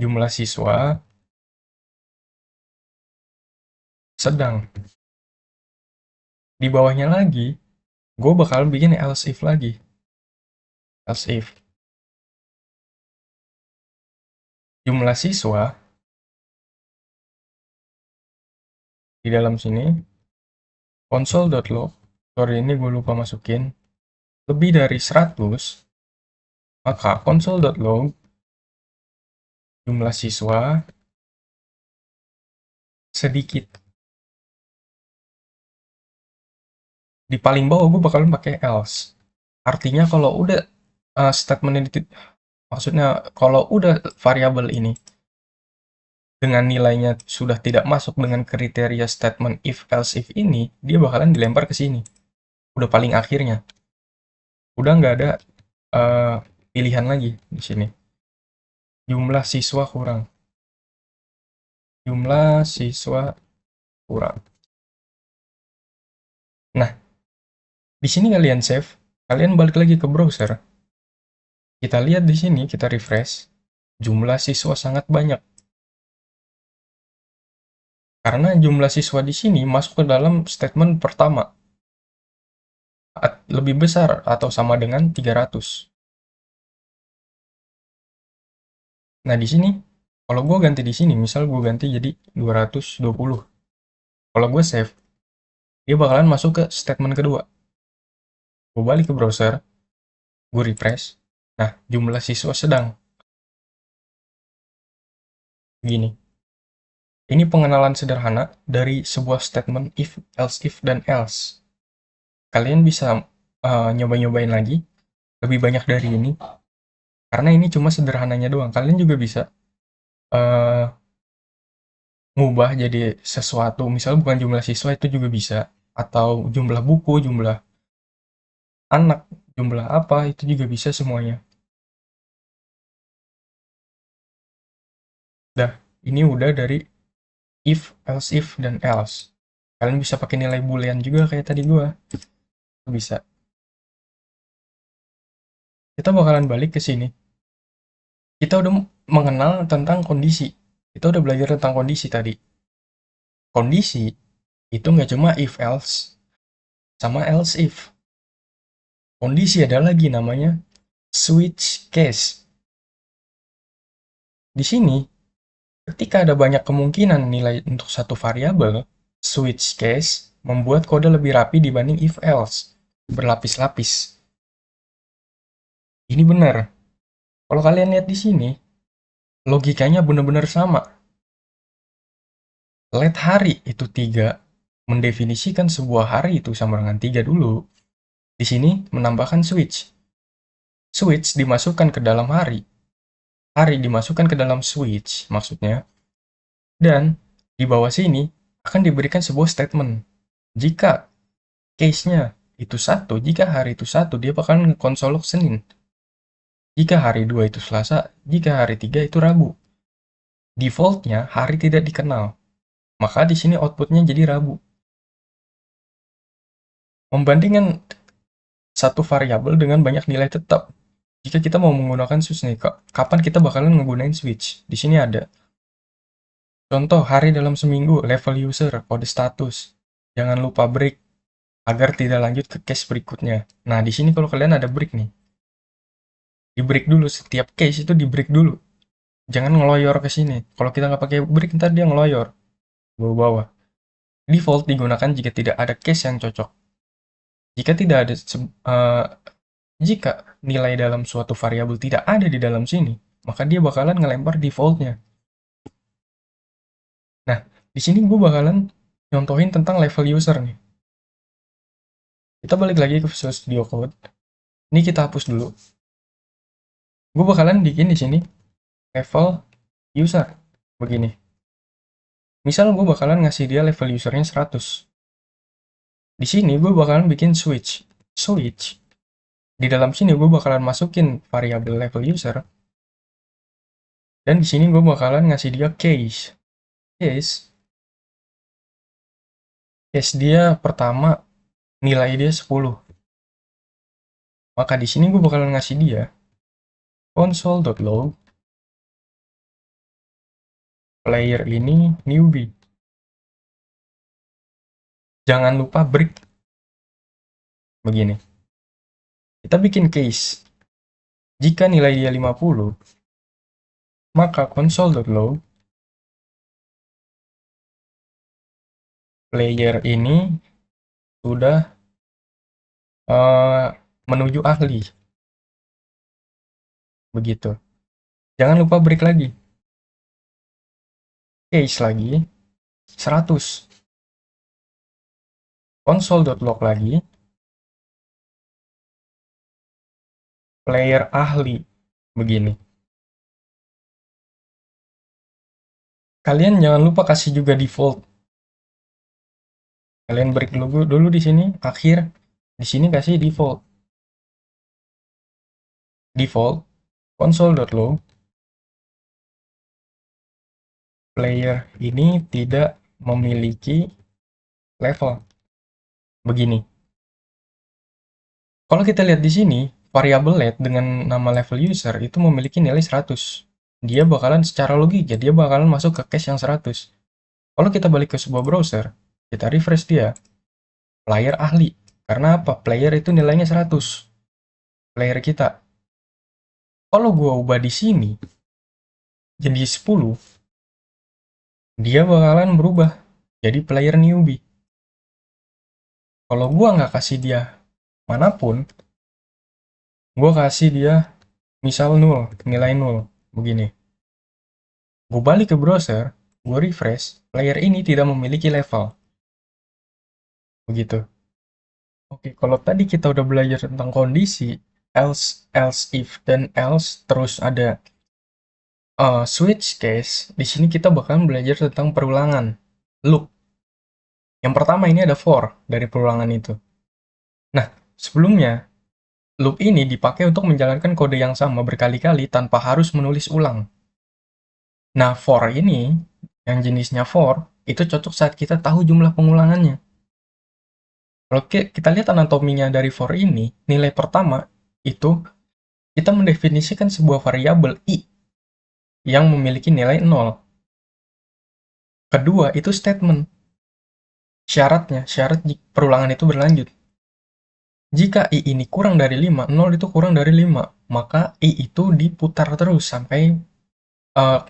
jumlah siswa sedang. Di bawahnya lagi, gue bakal bikin else if lagi. Else if jumlah siswa di dalam sini console.log, sorry ini gue lupa masukin, lebih dari 100, maka console.log jumlah siswa sedikit. Di paling bawah gue bakalan pakai else. Artinya kalau udah statement ini, maksudnya kalau udah variabel ini dengan nilainya sudah tidak masuk dengan kriteria statement if else if ini, dia bakalan dilempar ke sini. Udah paling akhirnya. Udah nggak ada uh, pilihan lagi di sini. Jumlah siswa kurang. Jumlah siswa kurang. Nah, di sini kalian save, kalian balik lagi ke browser. Kita lihat di sini, kita refresh. Jumlah siswa sangat banyak. Karena jumlah siswa di sini masuk ke dalam statement pertama. Lebih besar atau sama dengan 300. Nah, di sini, kalau gue ganti di sini, misal gue ganti jadi 220. Kalau gue save, dia bakalan masuk ke statement kedua. Gue balik ke browser, gue refresh. Nah, jumlah siswa sedang. Gini. Ini pengenalan sederhana dari sebuah statement if, else if, dan else. Kalian bisa nyoba-nyobain lagi, lebih banyak dari ini. Karena ini cuma sederhananya doang. Kalian juga bisa uh, ngubah jadi sesuatu. Misalnya bukan jumlah siswa itu juga bisa. Atau jumlah buku, jumlah anak, jumlah apa, itu juga bisa semuanya. Dah, ini udah dari if, else if, dan else. Kalian bisa pakai nilai boolean juga kayak tadi gua. Bisa. Kita bakalan balik ke sini. Kita udah mengenal tentang kondisi. Kita udah belajar tentang kondisi tadi. Kondisi itu nggak cuma if else sama else if. Kondisi ada lagi namanya switch case. Di sini, ketika ada banyak kemungkinan nilai untuk satu variabel, switch case membuat kode lebih rapi dibanding if else, berlapis-lapis. Ini benar. Kalau kalian lihat di sini, logikanya benar-benar sama. Let hari itu 3, mendefinisikan sebuah hari itu sama dengan 3 dulu. Di sini menambahkan switch. Switch dimasukkan ke dalam hari. Hari dimasukkan ke dalam switch, maksudnya. Dan di bawah sini akan diberikan sebuah statement. Jika case-nya itu 1, jika hari itu 1, dia bakalan ngekonsol Senin. Jika hari 2 itu Selasa, jika hari 3 itu Rabu. Default-nya hari tidak dikenal. Maka di sini output-nya jadi Rabu. Membandingkan satu variabel dengan banyak nilai tetap. Jika kita mau menggunakan switch nih, kapan kita bakalan menggunakan switch? Di sini ada. Contoh, hari dalam seminggu, level user, kode status. Jangan lupa break, agar tidak lanjut ke case berikutnya. Nah, di sini kalau kalian ada break nih. Di break dulu, setiap case itu di break dulu. Jangan ngeloyor ke sini. Kalau kita nggak pakai break, ntar dia ngeloyor. Bawah-bawah. Default digunakan jika tidak ada case yang cocok. Jika tidak ada jika nilai dalam suatu variabel tidak ada di dalam sini, maka dia bakalan ngelempar defaultnya. Nah, di sini gue bakalan nyontohin tentang level user nih. Kita balik lagi ke Visual Studio Code. Ini kita hapus dulu. Gue bakalan bikin di sini level user begini. Misal gue bakalan ngasih dia level usernya 100. Di sini gue bakalan bikin switch. Switch. Di dalam sini gue bakalan masukin variabel level user. Dan di sini gue bakalan ngasih dia case. Case dia pertama nilai dia 10. Maka di sini gue bakalan ngasih dia console.log player ini newbie. Jangan lupa break. Begini. Kita bikin case. Jika nilai dia 50, maka console.log player ini sudah eh, menuju ahli. Begitu. Jangan lupa break lagi. Case lagi, 100. Console.log lagi, player ahli. Begini. Kalian jangan lupa kasih juga default. Kalian break dulu di sini, akhir. Di sini kasih default. Default console.log player ini tidak memiliki level. Begini. Kalau kita lihat di sini, variabel let dengan nama level user itu memiliki nilai 100. Dia bakalan secara logika, dia bakalan masuk ke cache yang 100. Kalau kita balik ke sebuah browser, kita refresh dia, player ahli. Karena apa? Player itu nilainya 100. Player kita. Kalau gua ubah di sini jadi 10, dia bakalan berubah jadi player newbie. Kalau gua nggak kasih dia manapun, gua kasih dia misal 0, nilai 0, begini. Gue balik ke browser, gue refresh, player ini tidak memiliki level. Begitu. Oke, kalau tadi kita udah belajar tentang kondisi, else, else if, dan else, terus ada switch case, di sini kita bakal belajar tentang perulangan, loop. Yang pertama ini ada for dari perulangan itu. Nah, sebelumnya, loop ini dipakai untuk menjalankan kode yang sama berkali-kali tanpa harus menulis ulang. Nah, for ini, yang jenisnya for, itu cocok saat kita tahu jumlah pengulangannya. Kalau kita lihat anatominya dari for ini, nilai pertama itu kita mendefinisikan sebuah variabel i yang memiliki nilai 0. Kedua, itu statement. Syaratnya, syarat perulangan itu berlanjut. Jika i ini kurang dari 5, 0 itu kurang dari 5, maka i itu diputar terus sampai uh,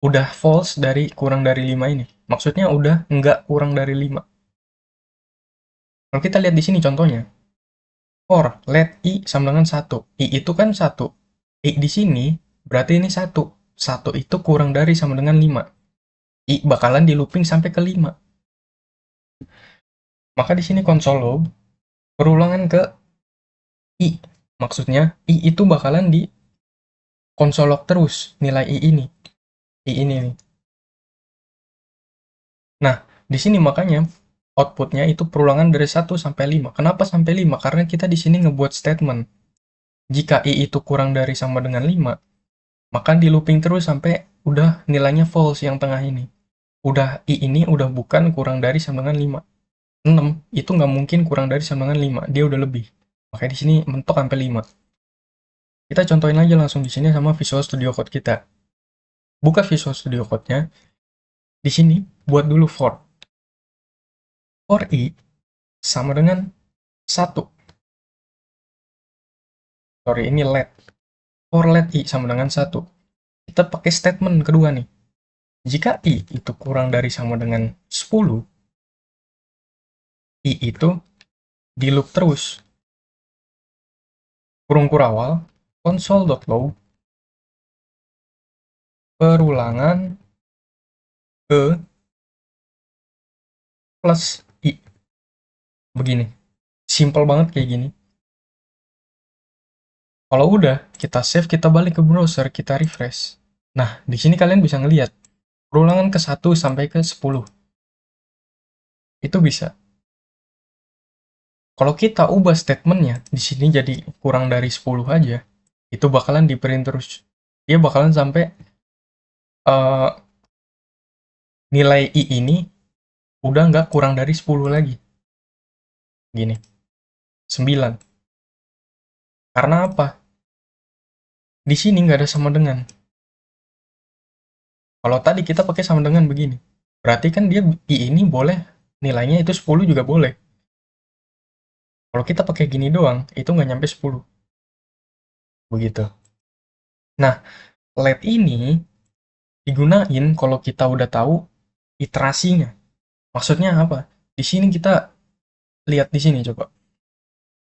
udah false dari kurang dari 5 ini. Maksudnya udah nggak kurang dari 5. Kalau kita lihat di sini contohnya, for let i sama dengan 1. I itu kan 1. I di sini berarti ini 1. 1 itu kurang dari sama dengan 5. I bakalan di looping sampai ke 5. Maka di sini console log perulangan ke I. Maksudnya I itu bakalan di console log terus nilai I ini. I ini nih. Nah, di sini makanya outputnya itu perulangan dari 1 sampai 5. Kenapa sampai 5? Karena kita di sini ngebuat statement. Jika I itu kurang dari sama dengan 5, maka di looping terus sampai udah nilainya false yang tengah ini. Udah I ini udah bukan kurang dari sama dengan 5. 6 itu nggak mungkin kurang dari sama dengan 5, dia udah lebih. Makanya di sini mentok sampai 5. Kita contohin aja langsung di sini sama Visual Studio Code kita. Buka Visual Studio Code-nya. Di sini buat dulu for. For i sama dengan 1. Sorry, ini let. For let i sama dengan 1. Kita pakai statement kedua nih. Jika i itu kurang dari sama dengan 10, i itu di loop terus. Kurung kurawal, console.log perulangan ke plus i. Begini. Simple banget kayak gini. Kalau udah, kita save, kita balik ke browser, kita refresh. Nah, di sini kalian bisa ngelihat perulangan ke 1 sampai ke 10. Itu bisa. Kalau kita ubah statementnya, di sini jadi kurang dari 10 aja, itu bakalan di print terus. Dia bakalan sampai uh, nilai i ini udah nggak kurang dari 10 lagi. Gini, 9. Karena apa? Di sini nggak ada sama dengan. Kalau tadi kita pakai sama dengan begini, berarti kan dia i ini boleh, nilainya itu 10 juga boleh. Kalau kita pakai gini doang, itu nggak nyampe 10. Begitu. Nah, let ini digunain kalau kita udah tahu iterasinya. Maksudnya apa? Di sini kita lihat di sini coba.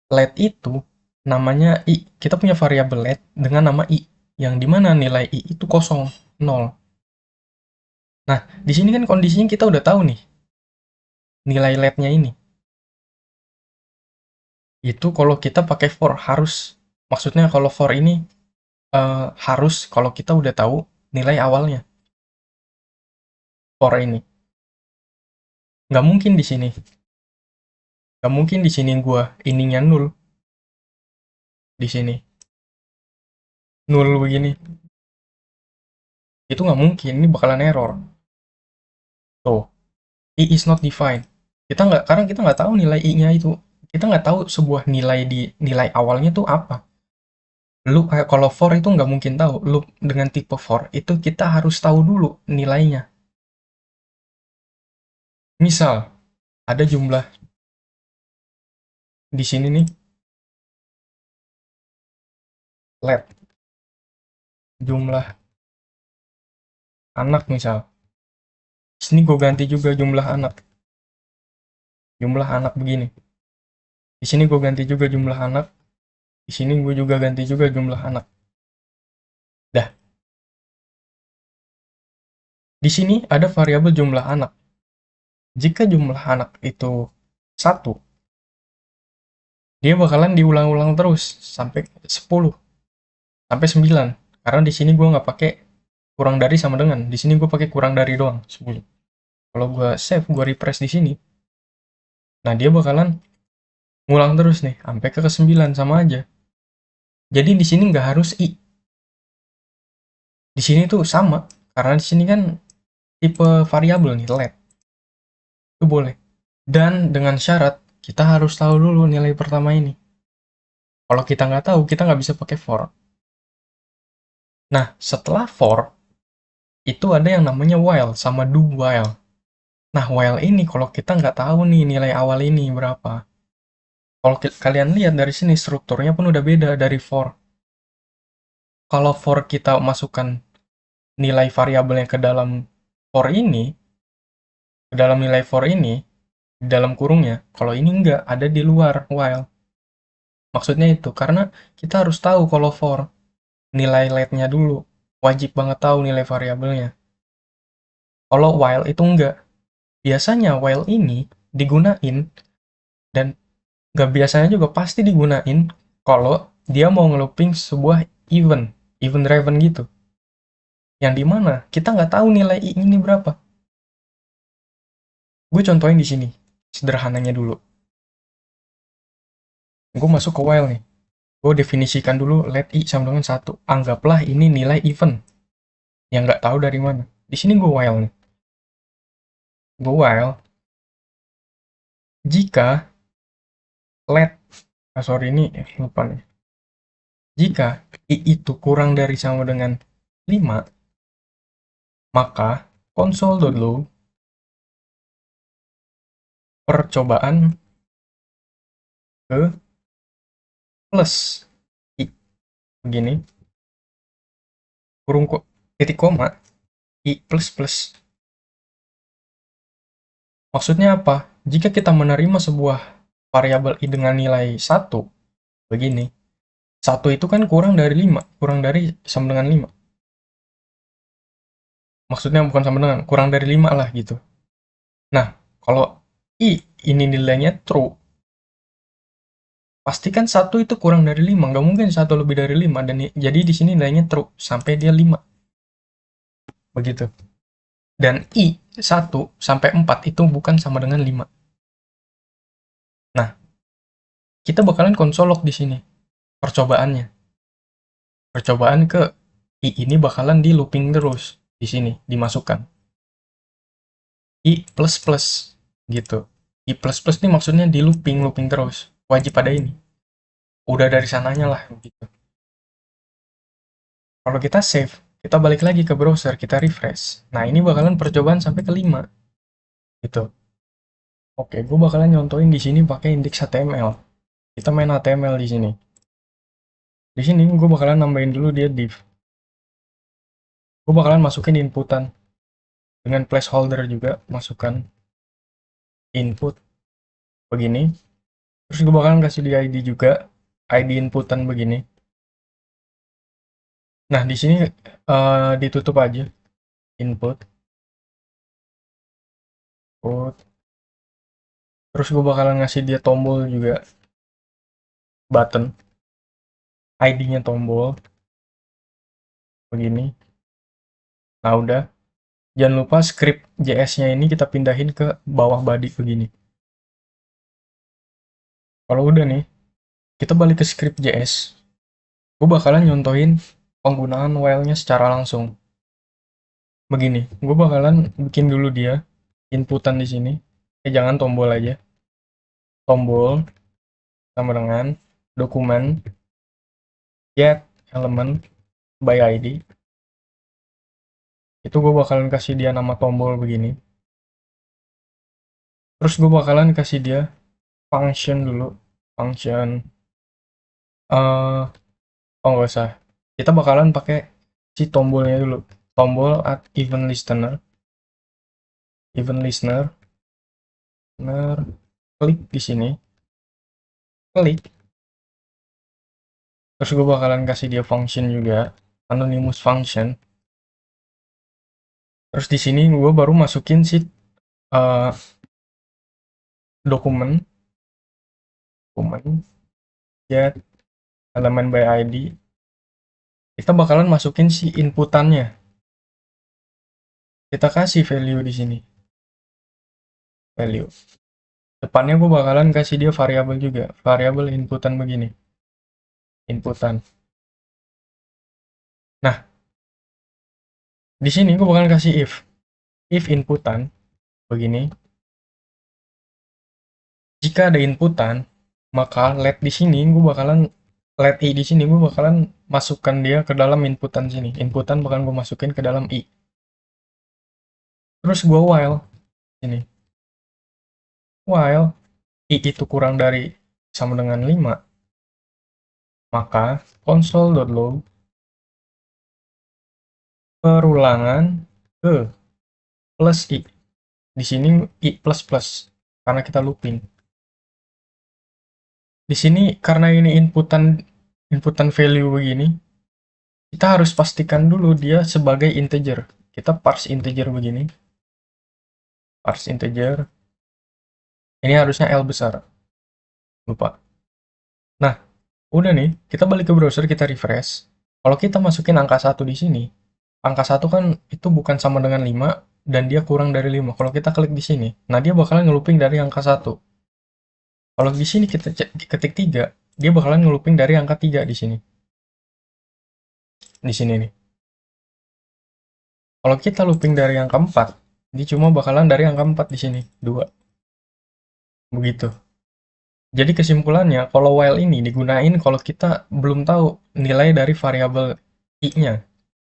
Let itu namanya i. Kita punya variabel let dengan nama i, yang dimana nilai i itu kosong, 0. Nah, di sini kan kondisinya kita udah tahu nih, nilai letnya ini. Itu kalau kita pakai for, harus. Maksudnya kalau for ini harus kalau kita udah tahu nilai awalnya. For ini. Nggak mungkin di sini. Nggak mungkin di sini gua ininya 0. Di sini. 0 begini. Itu nggak mungkin, ini bakalan error. Tuh, i is not defined. Kita nggak, karena kita nggak tahu nilai i-nya itu. Kita nggak tahu sebuah nilai di nilai awalnya tuh apa. Loop, kalau for itu nggak mungkin tahu. Loop dengan tipe for itu kita harus tahu dulu nilainya. Misal, ada jumlah di sini nih, let jumlah anak misal. Di sini gue ganti juga jumlah anak. Jumlah anak begini. Di sini gue ganti juga jumlah anak. Di sini gue juga ganti juga jumlah anak. Dah. Di sini ada variabel jumlah anak. Jika jumlah anak itu 1, dia bakalan diulang-ulang terus sampai 10, sampai 9. Karena di sini gue nggak pakai kurang dari sama dengan. Di sini gue pakai kurang dari doang, 10. Kalau gue save, gue refresh di sini. Nah, dia bakalan ngulang terus nih sampai ke 9 sama aja. Jadi di sini nggak harus i. Di sini tuh sama, karena di sini kan tipe variabel nih, let. Itu boleh. Dan dengan syarat, kita harus tahu dulu nilai pertama ini. Kalau kita nggak tahu, kita nggak bisa pakai for. Nah, setelah for, itu ada yang namanya while, sama do while. Nah, while ini kalau kita nggak tahu nih nilai awal ini berapa. Kalau kalian lihat dari sini, strukturnya pun udah beda dari for. Kalau for kita masukkan nilai variabelnya ke dalam for ini, ke dalam nilai for ini, di dalam kurungnya. Kalau ini enggak, ada di luar while. Maksudnya itu, karena kita harus tahu kalau for nilai let-nya dulu. Wajib banget tahu nilai variabelnya. Kalau while itu enggak. Biasanya while ini digunain, dan nggak biasanya juga pasti digunain kalau dia mau ngelooping sebuah event driven gitu. Yang dimana kita nggak tahu nilai i ini berapa. Gue contohin di sini, sederhananya dulu. Gue masuk ke while nih. Gue definisikan dulu let i sama dengan 1. Anggaplah ini nilai event yang nggak tahu dari mana. Di sini gue while nih. Gue while jika let, sorry ini lupa nih. Jika i itu kurang dari sama dengan 5, maka console.log percobaan ke plus i begini, kurung titik koma, i plus plus. Maksudnya apa? Jika kita menerima sebuah variabel i dengan nilai 1, begini, 1 itu kan kurang dari 5, kurang dari sama dengan 5. Maksudnya bukan sama dengan, kurang dari 5 lah gitu. Nah, kalau i ini nilainya true, pastikan 1 itu kurang dari 5, nggak mungkin 1 lebih dari 5, dan jadi di sini nilainya true sampai dia 5. Begitu. Dan i 1 sampai 4 itu bukan sama dengan 5. Nah, kita bakalan console log di sini percobaannya. Percobaan ke i ini bakalan di looping terus di sini, dimasukkan i plus plus gitu. I plus plus ini maksudnya di looping terus, wajib ada ini. Udah dari sananya lah gitu. Kalau kita save, kita balik lagi ke browser, kita refresh. Nah, ini bakalan percobaan sampai ke 5 gitu. Oke, gue bakalan nyontoin di sini pakai index HTML. Kita main HTML di sini. Di sini gue bakalan nambahin dulu dia div. Gue bakalan masukin inputan dengan placeholder juga, masukkan input begini. Terus gue bakalan kasih dia ID juga, ID inputan begini. Nah, di sini ditutup aja input. Terus gue bakalan ngasih dia tombol juga, button. ID-nya tombol begini. Nah, udah. Jangan lupa script JS-nya ini kita pindahin ke bawah body begini. Kalau udah nih, kita balik ke script JS. Gue bakalan nyontohin penggunaan while-nya secara langsung. Begini, gue bakalan bikin dulu dia inputan di sini. Jangan tombol aja. Tombol sama dengan dokumen get element by ID. Itu gue bakalan kasih dia nama tombol begini. Terus gue bakalan kasih dia function dulu. Function. Oh, nggak usah. Kita bakalan pakai si tombolnya dulu. Tombol at event listener. Event listener. Klik di sini. Klik. Terus gue bakalan kasih dia function juga. Anonymous function. Terus di sini gue baru masukin si dokumen get element by ID. Kita bakalan masukin si inputannya. Kita kasih value di sini. Value. Depannya gue bakalan kasih dia variabel juga. Variabel inputan begini. Inputan. Nah, di sini gue bakalan kasih if. If inputan begini. Jika ada inputan, maka let di sini gue bakalan let i di sini gue bakalan masukkan dia ke dalam inputan sini. Inputan bakalan gue masukin ke dalam i. Terus gue while ini. While i itu kurang dari sama dengan 5, maka console.log perulangan ke plus i. Di sini i plus plus karena kita looping. Di sini karena ini inputan value begini, kita harus pastikan dulu dia sebagai integer. Kita parse integer begini. Parse integer. Ini harusnya L besar. Lupa. Nah, udah nih, kita balik ke browser, kita refresh. Kalau kita masukin angka 1 di sini, angka 1 kan itu bukan sama dengan 5 dan dia kurang dari 5. Kalau kita klik di sini, nah dia bakalan ngelooping dari angka 1. Kalau di sini kita ketik 3, dia bakalan ngelooping dari angka 3 di sini. Di sini nih. Kalau kita looping dari angka 4, dia cuma bakalan dari angka 4 di sini, 2. Begitu. Jadi kesimpulannya, kalau while ini digunain kalau kita belum tahu nilai dari variabel i-nya.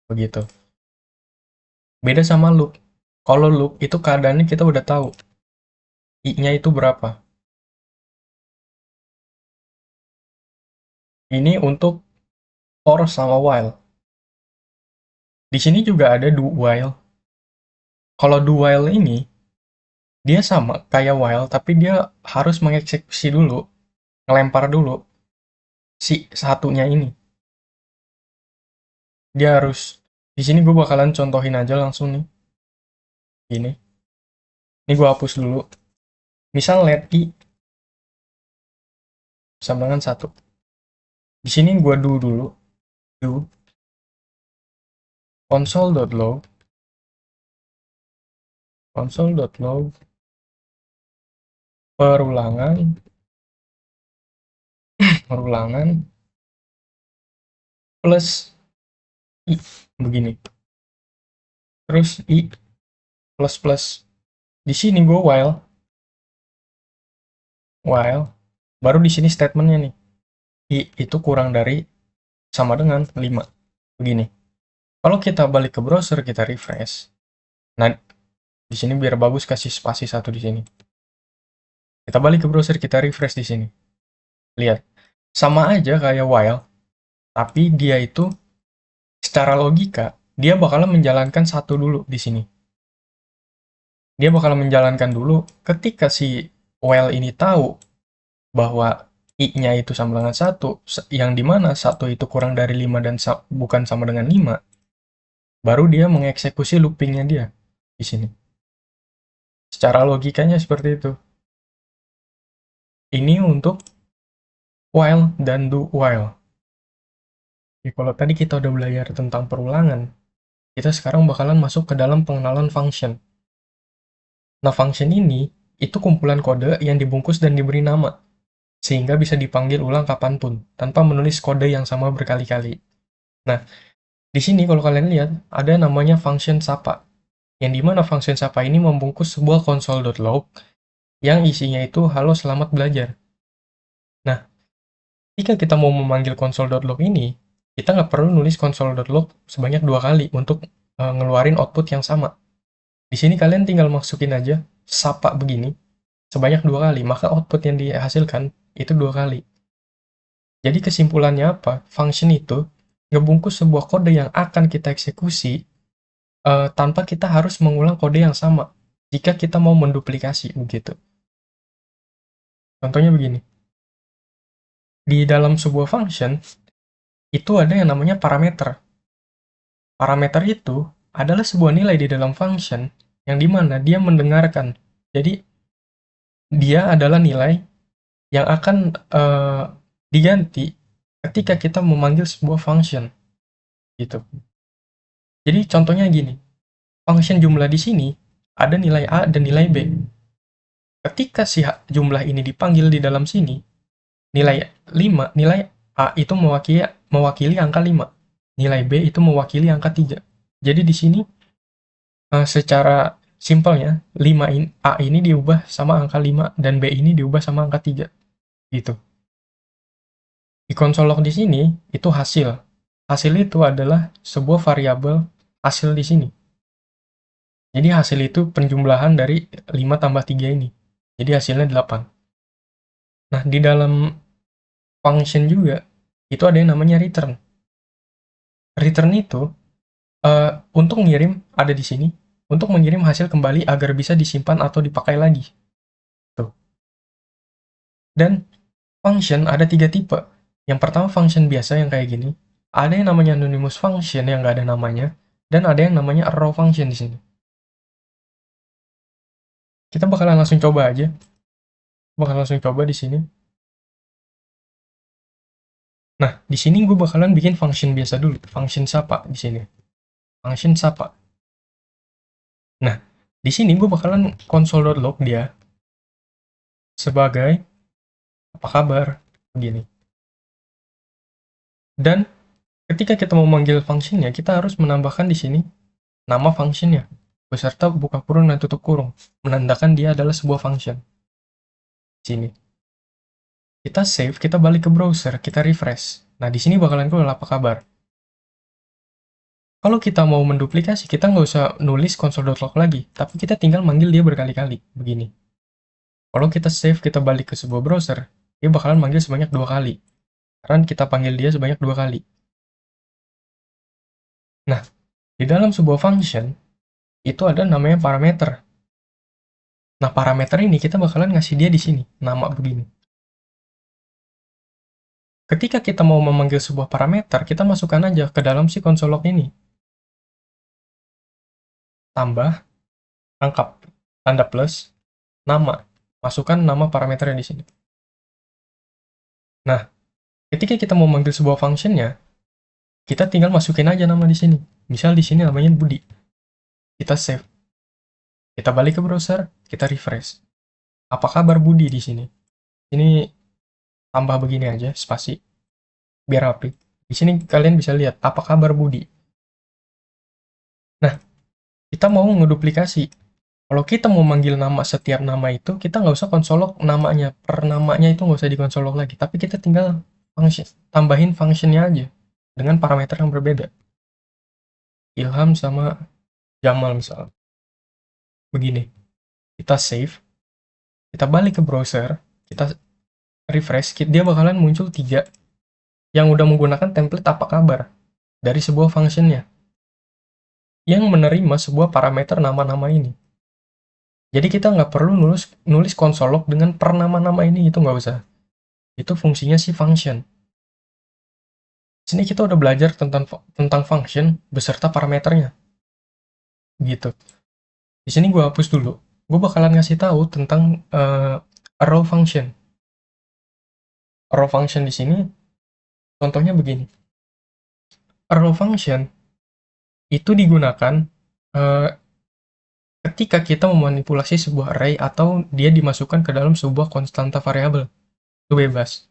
Begitu. Beda sama loop. Kalau loop itu keadaannya kita udah tahu i-nya itu berapa. Ini untuk for sama while. Di sini juga ada do while. Kalau do while ini dia sama kayak while tapi dia harus mengeksekusi dulu, ngelempar dulu si satunya ini. Dia harus di sini gue bakalan contohin aja langsung nih. Gini. Ini gue hapus dulu. Misal let i sama dengan 1. Di sini gue do dulu. Do console.log perulangan plus i begini. Terus i plus plus. Di sini gue while baru di sini statementnya nih. I itu kurang dari sama dengan 5. Begini. Kalau kita balik ke browser, kita refresh. Nah, di sini biar bagus kasih spasi 1 di sini. Kita balik ke browser, kita refresh di sini. Lihat. Sama aja kayak while, tapi dia itu secara logika dia bakalan menjalankan 1 dulu di sini. Dia bakal menjalankan dulu ketika si while ini tahu bahwa i-nya itu sama dengan 1, yang dimana 1 itu kurang dari 5 dan bukan sama dengan 5, baru dia mengeksekusi loopingnya dia di sini. Secara logikanya seperti itu. Ini untuk while dan do while. Jadi kalau tadi kita udah belajar tentang perulangan, kita sekarang bakalan masuk ke dalam pengenalan function. Nah, function ini itu kumpulan kode yang dibungkus dan diberi nama, sehingga bisa dipanggil ulang kapanpun, tanpa menulis kode yang sama berkali-kali. Nah, di sini kalau kalian lihat, ada namanya function sapa, yang dimana function sapa ini membungkus sebuah console.log yang isinya itu halo selamat belajar. Nah, jika kita mau memanggil console.log ini, kita nggak perlu nulis console.log sebanyak 2 kali untuk ngeluarin output yang sama. Di sini kalian tinggal masukin aja sapa begini sebanyak 2 kali, maka output yang dihasilkan itu 2 kali. Jadi kesimpulannya apa? Function itu ngebungkus sebuah kode yang akan kita eksekusi tanpa kita harus mengulang kode yang sama jika kita mau menduplikasi begitu. Contohnya begini. Di dalam sebuah function, itu ada yang namanya parameter. Parameter itu adalah sebuah nilai di dalam function yang dimana dia mendengarkan. Jadi, dia adalah nilai yang akan diganti ketika kita memanggil sebuah function. Gitu. Jadi, contohnya gini. Function jumlah di sini ada nilai A dan nilai B. Ketika si jumlah ini dipanggil di dalam sini, nilai A itu mewakili angka 5. Nilai B itu mewakili angka 3. Jadi di sini secara simpelnya A ini diubah sama angka 5 dan B ini diubah sama angka 3. Gitu. Di konsol log di sini itu hasil. Hasil itu adalah sebuah variabel hasil di sini. Jadi hasil itu penjumlahan dari 5 tambah 3 ini. Jadi hasilnya 8. Nah, di dalam function juga itu ada yang namanya return. Return itu untuk ngirim ada di sini, untuk mengirim hasil kembali agar bisa disimpan atau dipakai lagi. Tuh. Dan function ada 3 tipe. Yang pertama function biasa yang kayak gini, ada yang namanya anonymous function yang nggak ada namanya, dan ada yang namanya arrow function di sini. Kita bakalan langsung coba aja. Bakalan langsung coba di sini. Nah, di sini gue bakalan bikin function biasa dulu, function sapa di sini. Function sapa. Nah, di sini gue bakalan console.log dia sebagai apa kabar begini. Dan ketika kita mau memanggil fungsinya, kita harus menambahkan di sini nama fungsinya beserta buka kurung dan tutup kurung, menandakan dia adalah sebuah function. Sini. Kita save, kita balik ke browser, kita refresh. Nah, di sini bakalan keluar apa kabar. Kalau kita mau menduplikasi, kita nggak usah nulis console.log lagi, tapi kita tinggal manggil dia berkali-kali, begini. Kalau kita save, kita balik ke sebuah browser, dia bakalan manggil sebanyak 2 kali. Karena kita panggil dia sebanyak 2 kali. Nah, di dalam sebuah function, itu ada namanya parameter. Nah, parameter ini kita bakalan ngasih dia di sini, nama begini. Ketika kita mau memanggil sebuah parameter, kita masukkan aja ke dalam si console log ini. Tambah, angka, tanda plus, nama. Masukkan nama parameternya di sini. Nah, ketika kita mau manggil sebuah functionnya, kita tinggal masukin aja nama di sini. Misal di sini namanya Budi. Kita save. Kita balik ke browser, kita refresh. Apa kabar Budi di sini? Ini tambah begini aja, spasi. Biar rapi. Di sini kalian bisa lihat apa kabar Budi. Nah, kita mau ngeduplikasi. Kalau kita mau manggil nama setiap nama itu, kita nggak usah konsolog namanya. Per namanya itu nggak usah dikonsolog lagi. Tapi kita tinggal tambahin functionnya aja. Dengan parameter yang berbeda. Ilham sama Jamal misalnya. Begini. Kita save. Kita balik ke browser. Kita refresh. Dia bakalan muncul 3 yang udah menggunakan template apa kabar dari sebuah functionnya. Yang menerima sebuah parameter nama-nama ini. Jadi kita nggak perlu nulis console log dengan per nama-nama ini, itu nggak usah. Itu fungsinya si function. Sini kita udah belajar tentang function beserta parameternya, gitu. Di sini gue hapus dulu. Gue bakalan ngasih tahu tentang arrow function. Arrow function di sini contohnya begini. Arrow function itu digunakan uh, ketika kita memanipulasi sebuah array atau dia dimasukkan ke dalam sebuah konstanta variabel. Itu bebas.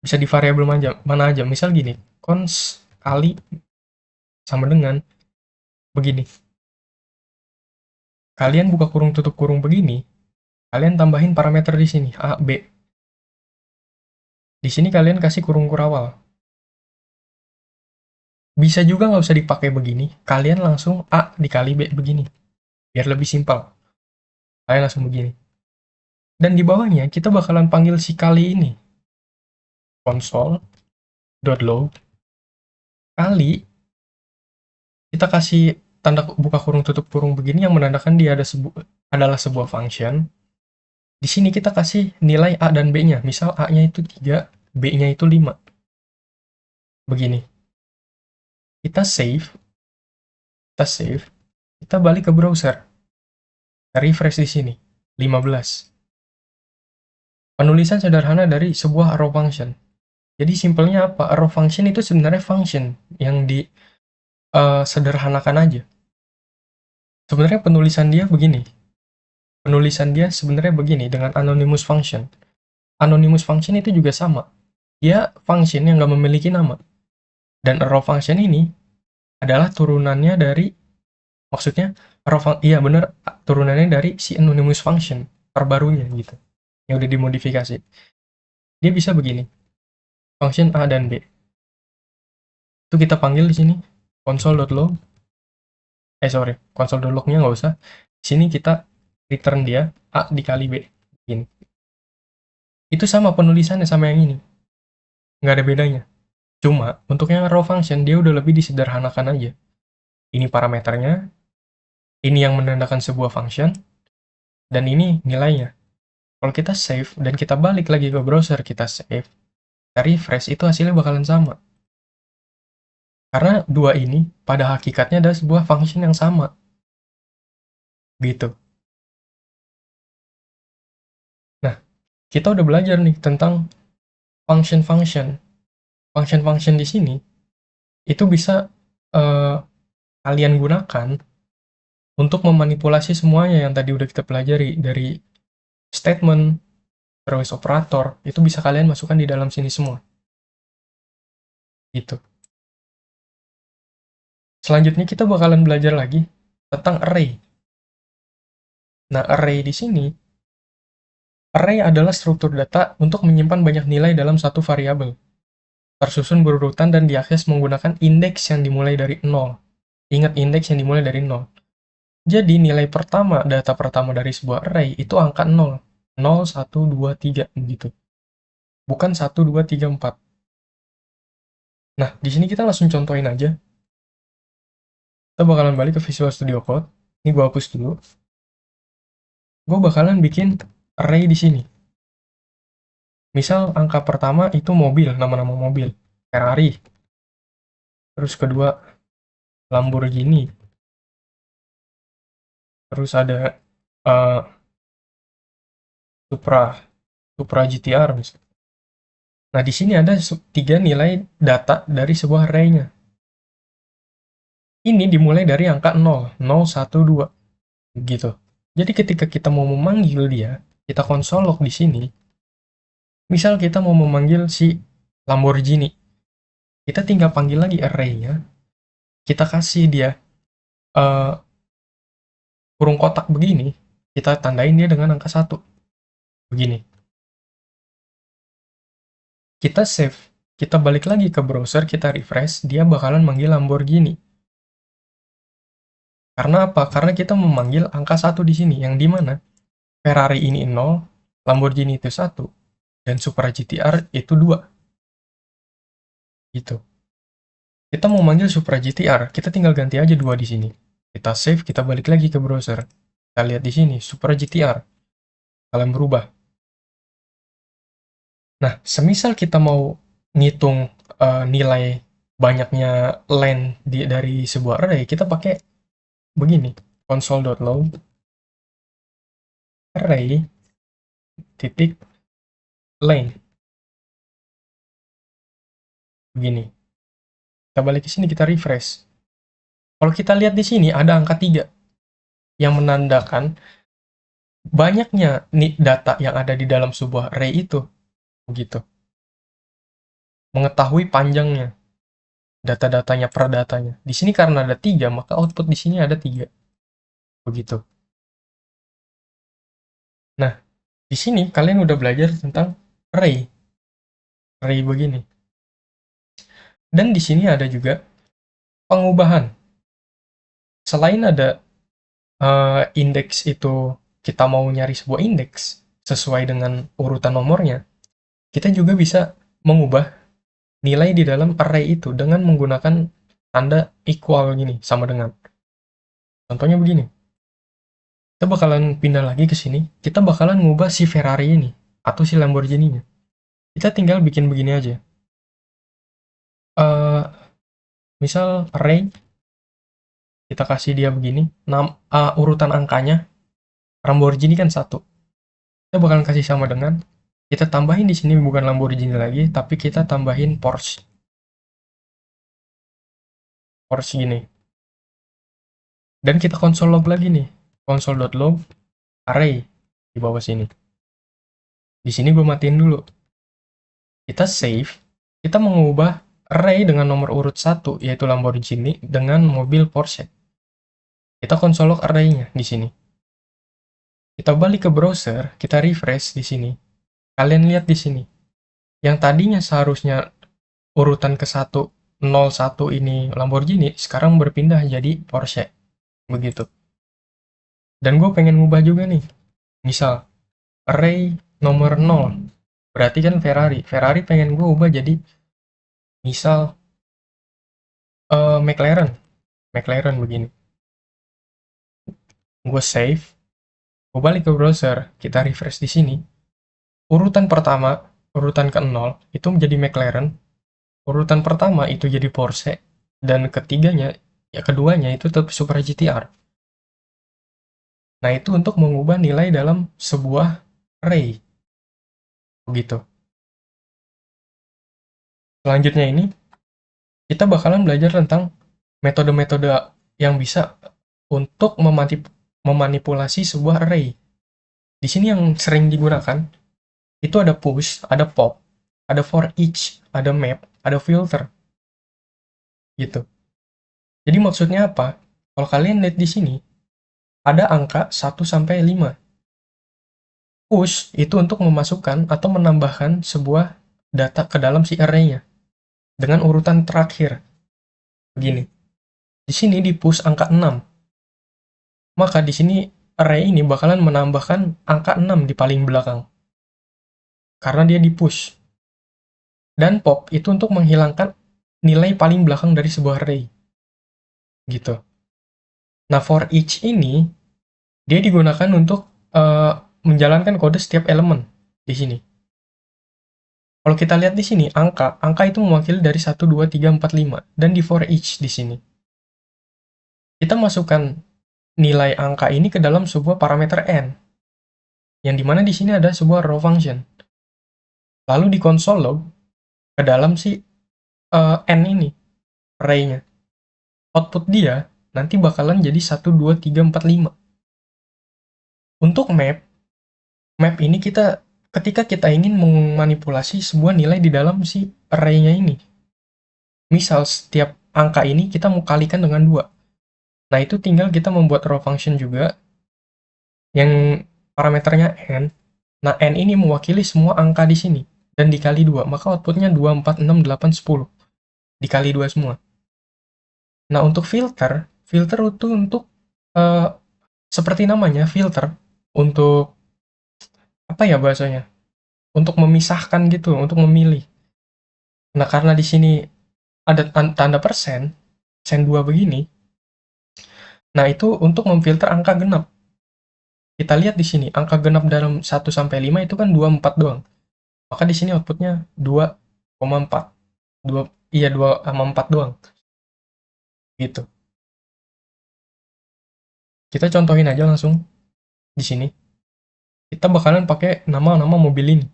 Bisa di variabel mana aja. Misal gini, cons kali sama dengan begini. Kalian buka kurung tutup kurung begini, kalian tambahin parameter di sini, A, B. Di sini kalian kasih kurung kurawal. Bisa juga nggak usah dipakai begini, kalian langsung A dikali B begini. Biar lebih simpel. Kalian langsung begini. Dan di bawahnya, kita bakalan panggil si kali ini. Console.log kali, kita kasih tanda buka kurung tutup kurung begini yang menandakan dia adalah sebuah function. Di sini kita kasih nilai A dan B-nya. Misal A-nya itu 3, B-nya itu 5. Begini. Kita save, kita balik ke browser. Refresh di sini, 15. Penulisan sederhana dari sebuah arrow function. Jadi simpelnya apa? Arrow function itu sebenarnya function yang sederhanakan aja. Sebenarnya penulisan dia begini. Penulisan dia sebenarnya begini dengan anonymous function. Anonymous function itu juga sama. Dia function yang nggak memiliki nama. Dan arrow function ini adalah turunannya dari, maksudnya iya bener, turunannya dari si anonymous function terbarunya gitu, yang udah dimodifikasi. Dia bisa begini, function A dan B. Itu kita panggil di sini console.log. Console.log-nya nggak usah. Di sini kita return dia A dikali B. Begini. Itu sama penulisannya sama yang ini. Nggak ada bedanya. Cuma, untuk yang arrow function, dia udah lebih disederhanakan aja. Ini parameternya, ini yang menandakan sebuah function, dan ini nilainya. Kalau kita save, dan kita balik lagi ke browser, kita save, kita refresh, itu hasilnya bakalan sama. Karena dua ini, pada hakikatnya adalah sebuah function yang sama. Gitu. Nah, kita udah belajar nih tentang function-function. Function-function di sini, itu bisa kalian gunakan untuk memanipulasi semuanya yang tadi udah kita pelajari, dari statement, terus operator, itu bisa kalian masukkan di dalam sini semua. Gitu. Selanjutnya kita bakalan belajar lagi tentang array. Nah, array di sini, array adalah struktur data untuk menyimpan banyak nilai dalam satu variabel, tersusun berurutan dan diakses menggunakan indeks yang dimulai dari 0. Ingat, indeks yang dimulai dari 0. Jadi, nilai pertama, data pertama dari sebuah array, itu angka 0. 0, 1, 2, 3, gitu. Bukan 1, 2, 3, 4. Nah, di sini kita langsung contohin aja. Kita bakalan balik ke Visual Studio Code. Ini gue hapus dulu. Gue bakalan bikin array di sini. Misal angka pertama itu mobil, nama-nama mobil. Ferrari. Terus kedua Lamborghini. Terus ada Supra GTR misalnya. Nah, di sini ada 3 nilai data dari sebuah array-nya. Ini dimulai dari angka 0, 0, 1, 2. Gitu. Jadi ketika kita mau memanggil dia, kita console log di sini. Misal kita mau memanggil si Lamborghini. Kita tinggal panggil lagi array-nya. Kita kasih dia kurung kotak begini. Kita tandain dia dengan angka 1. Begini. Kita save, kita balik lagi ke browser, kita refresh, dia bakalan manggil Lamborghini. Karena apa? Karena kita memanggil angka 1 di sini, yang dimana Ferrari ini 0, Lamborghini itu 1, dan Supra GTR itu 2. Gitu. Kita mau manggil Supra GTR, kita tinggal ganti aja 2 di sini. Kita save, kita balik lagi ke browser. Kita lihat di sini, Super GTR. Kalian berubah. Nah, semisal kita mau ngitung nilai banyaknya len dari sebuah array, kita pakai begini, console.log array titik len. Begini. Kita balik ke sini, kita refresh. Kalau kita lihat di sini, ada angka 3 yang menandakan banyaknya data yang ada di dalam sebuah array itu. Begitu. Mengetahui panjangnya, data-datanya per datanya. Di sini karena ada 3, maka output di sini ada 3. Begitu. Nah, di sini kalian udah belajar tentang array. Array begini. Dan di sini ada juga pengubahan. Selain ada indeks itu, kita mau nyari sebuah indeks sesuai dengan urutan nomornya, kita juga bisa mengubah nilai di dalam array itu dengan menggunakan tanda equal gini, sama dengan. Contohnya begini. Kita bakalan pindah lagi ke sini, kita bakalan ngubah si Ferrari ini, atau si Lamborghini-nya. Kita tinggal bikin begini aja. Misal array, kita kasih dia begini, urutan angkanya, Lamborghini kan 1. Kita bakalan kasih sama dengan, kita tambahin di sini bukan Lamborghini lagi, tapi kita tambahin Porsche. Porsche gini. Dan kita console log lagi nih, console.log array di bawah sini. Di sini gue matiin dulu. Kita save, kita mengubah array dengan nomor urut 1, yaitu Lamborghini, dengan mobil Porsche. Kita console log array-nya di sini. Kita balik ke browser, kita refresh di sini. Kalian lihat di sini. Yang tadinya seharusnya urutan ke 101 ini Lamborghini, sekarang berpindah jadi Porsche. Begitu. Dan gue pengen ngubah juga nih. Misal, array nomor 0. Berarti kan Ferrari. Ferrari pengen gue ubah jadi, misal, McLaren. McLaren begini. Gue save. Gue balik ke browser. Kita refresh di sini. Urutan pertama, urutan ke-0, itu menjadi McLaren. Urutan pertama itu jadi Porsche. Dan ketiganya, ya keduanya itu tetap Super GTR. Nah, itu untuk mengubah nilai dalam sebuah array. Begitu. Selanjutnya ini, kita bakalan belajar tentang metode-metode yang bisa untuk memanipulasi sebuah array. Di sini yang sering digunakan, itu ada push, ada pop, ada for each, ada map, ada filter. Gitu. Jadi maksudnya apa? Kalau kalian lihat di sini, ada angka 1 sampai 5. Push itu untuk memasukkan atau menambahkan sebuah data ke dalam si array-nya dengan urutan terakhir. Begini. Di sini di push angka 6. Maka di sini array ini bakalan menambahkan angka 6 di paling belakang. Karena dia di push. Dan pop itu untuk menghilangkan nilai paling belakang dari sebuah array. Gitu. Nah, for each ini dia digunakan untuk menjalankan kode setiap elemen di sini. Kalau kita lihat di sini, angka itu mewakili dari 1, 2, 3, 4, 5. Dan di for each di sini. Kita masukkan nilai angka ini ke dalam sebuah parameter n. Yang dimana di sini ada sebuah row function. Lalu di console log, ke dalam si n ini, array-nya. Output dia nanti bakalan jadi 1, 2, 3, 4, 5. Untuk map ini ketika kita ingin memanipulasi sebuah nilai di dalam si array-nya ini. Misal setiap angka ini kita mau kalikan dengan 2. Nah, itu tinggal kita membuat row function juga yang parameternya n. Nah, n ini mewakili semua angka di sini dan dikali 2, maka outputnya 2, 4, 6, 8, 10. Dikali 2 semua. Nah, untuk filter itu untuk seperti namanya, filter, untuk apa ya bahasanya? Untuk memisahkan gitu, untuk memilih. Nah, karena di sini ada tanda persen 2 begini. Nah, itu untuk memfilter angka genap. Kita lihat di sini, angka genap dalam 1 sampai 5 itu kan 24 doang. Maka di sini outputnya 2,4. 2,4 doang. Gitu. Kita contohin aja langsung di sini. Kita bakalan pakai nama-nama mobil ini.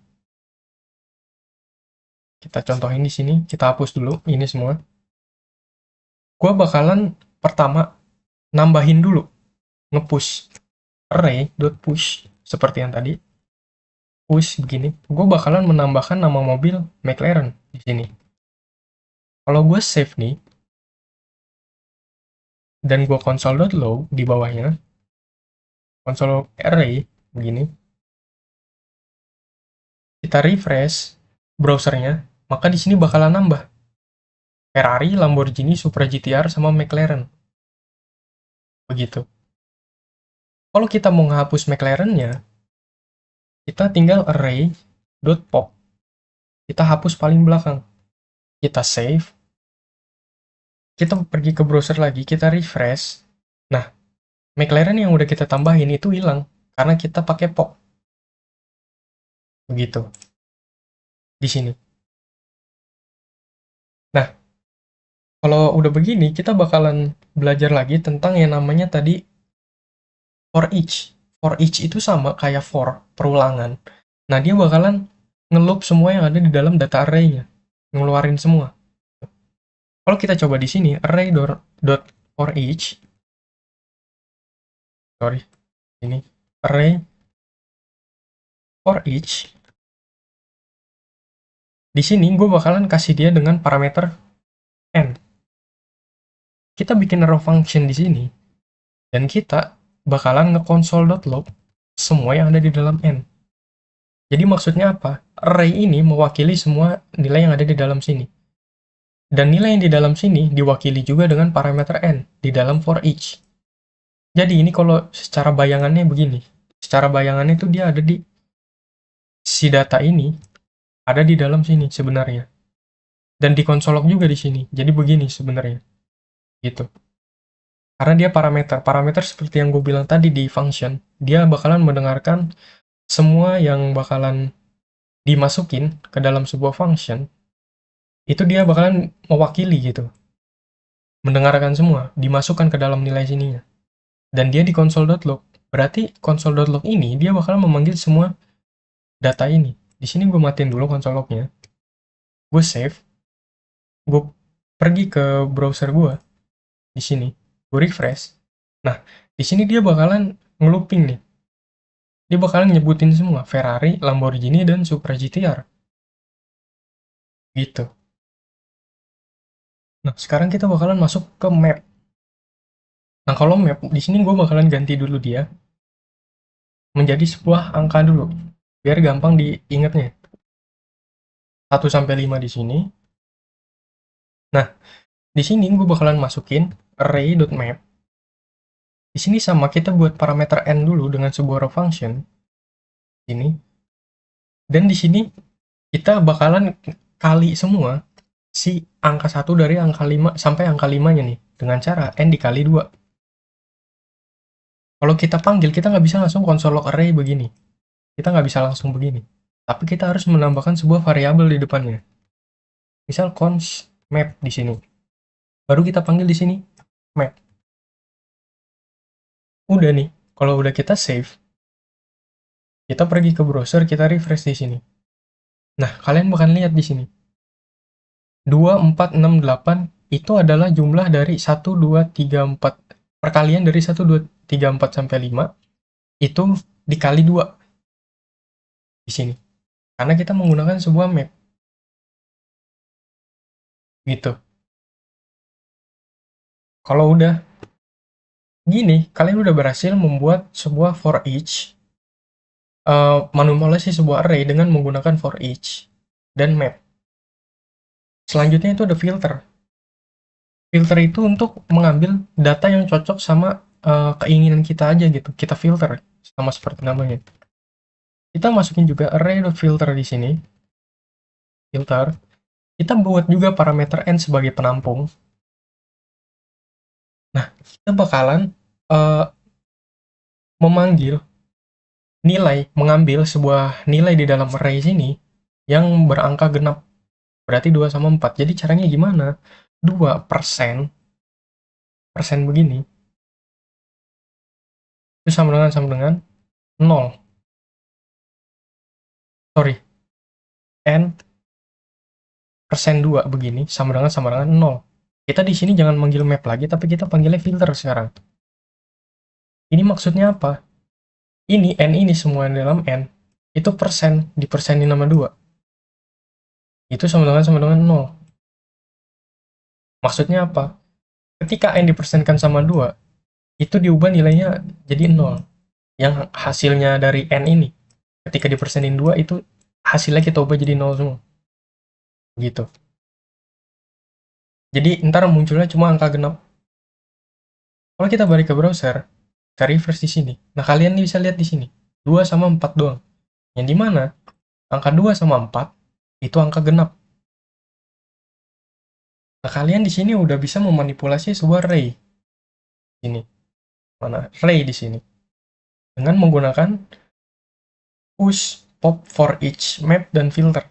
Kita contohin di sini, kita hapus dulu ini semua. Gua bakalan pertama nambahin dulu, nge-push array.push seperti yang tadi. Push begini, gue bakalan menambahkan nama mobil McLaren di sini. Kalau gue save nih, dan gue console.log di bawahnya, console array begini, kita refresh browsernya, maka di sini bakalan nambah Ferrari, Lamborghini, Supra GTR, sama McLaren. Begitu. Kalau kita mau menghapus McLaren-nya, kita tinggal array.pop. Kita hapus paling belakang. Kita save. Kita pergi ke browser lagi, kita refresh. Nah, McLaren yang udah kita tambahin itu hilang karena kita pakai pop. Begitu. Di sini. Nah, kalau udah begini, kita bakalan belajar lagi tentang yang namanya tadi for each. For each itu sama kayak for, perulangan. Nah, dia bakalan ngeloop semua yang ada di dalam data array-nya. Ngeluarin semua. Kalau kita coba di sini, array.for each. Sorry. Ini. Array for each. Di sini gue bakalan kasih dia dengan parameter n. Kita bikin raw function di sini, dan kita bakalan nge-console.log semua yang ada di dalam n. Jadi maksudnya apa? Array ini mewakili semua nilai yang ada di dalam sini. Dan nilai yang di dalam sini diwakili juga dengan parameter n di dalam for each. Jadi ini kalau secara bayangannya begini. Secara bayangannya itu dia ada di si data ini ada di dalam sini sebenarnya. Dan di console log juga di sini. Jadi begini sebenarnya. Gitu. Karena dia parameter seperti yang gue bilang tadi di function, dia bakalan mendengarkan semua yang bakalan dimasukin ke dalam sebuah function, itu dia bakalan mewakili gitu. Mendengarkan semua, dimasukkan ke dalam nilai sininya. Dan dia di console.log. Berarti console.log ini dia bakalan memanggil semua data ini. Di sini gue matiin dulu console lognya. Gue save. Gue pergi ke browser gue. Di sini. Gue refresh. Nah, di sini dia bakalan ngelooping nih. Dia bakalan nyebutin semua, Ferrari, Lamborghini, dan Supra GTR. Gitu. Nah, sekarang kita bakalan masuk ke map. Nah, kalau map, di sini gue bakalan ganti dulu dia menjadi sebuah angka dulu. Biar gampang diingatnya. 1 sampai 5 di sini. Nah, di sini gue bakalan masukin array.map. Di sini sama kita buat parameter n dulu dengan sebuah raw function. Ini. Dan di sini kita bakalan kali semua si angka 1 dari angka 5 sampai angka 5-nya nih dengan cara n dikali 2. Kalau kita panggil, kita nggak bisa langsung console log array begini. Kita nggak bisa langsung begini. Tapi kita harus menambahkan sebuah variabel di depannya. Misal const map di sini. Baru kita panggil di sini map. Udah nih, kalau udah kita save, kita pergi ke browser, kita refresh di sini. Nah, kalian bakal lihat di sini. 2, 4, 6, 8 itu adalah jumlah dari 1, 2, 3, 4. Perkalian dari 1, 2, 3, 4 sampai 5 itu dikali 2 di sini. Karena kita menggunakan sebuah map. Gitu. Kalau udah gini, kalian udah berhasil membuat sebuah for each, manipulasi sebuah array dengan menggunakan for each dan map. Selanjutnya itu ada filter. Filter itu untuk mengambil data yang cocok sama keinginan kita aja gitu. Kita filter sama seperti namanya. Kita masukin juga array.filter di sini. Filter. Kita buat juga parameter n sebagai penampung. Nah, kita bakalan memanggil mengambil sebuah nilai di dalam array sini yang berangka genap. Berarti 2 sama 4. Jadi caranya gimana? 2% persen begini itu sama dengan 0. Sorry, n persen 2 begini sama dengan 0. Kita di sini jangan manggil map lagi, tapi kita panggilnya filter sekarang. Ini maksudnya apa? Ini n ini semua dalam n itu persen dipersenin sama 2. Itu sama dengan 0. Maksudnya apa? Ketika n dipersenkan sama 2, itu diubah nilainya jadi 0. Yang hasilnya dari n ini, ketika dipersenin 2, itu hasilnya kita ubah jadi 0 semua. Gitu. Jadi ntar munculnya cuma angka genap. Kalau kita balik ke browser, kita refresh di sini. Nah, kalian bisa lihat di sini, 2 sama 4 doang. Yang dimana angka 2 sama 4 itu angka genap. Nah, kalian di sini udah bisa memanipulasi sebuah array. Ini. Mana? Array di sini. Dengan menggunakan push, pop, for each, map, dan filter.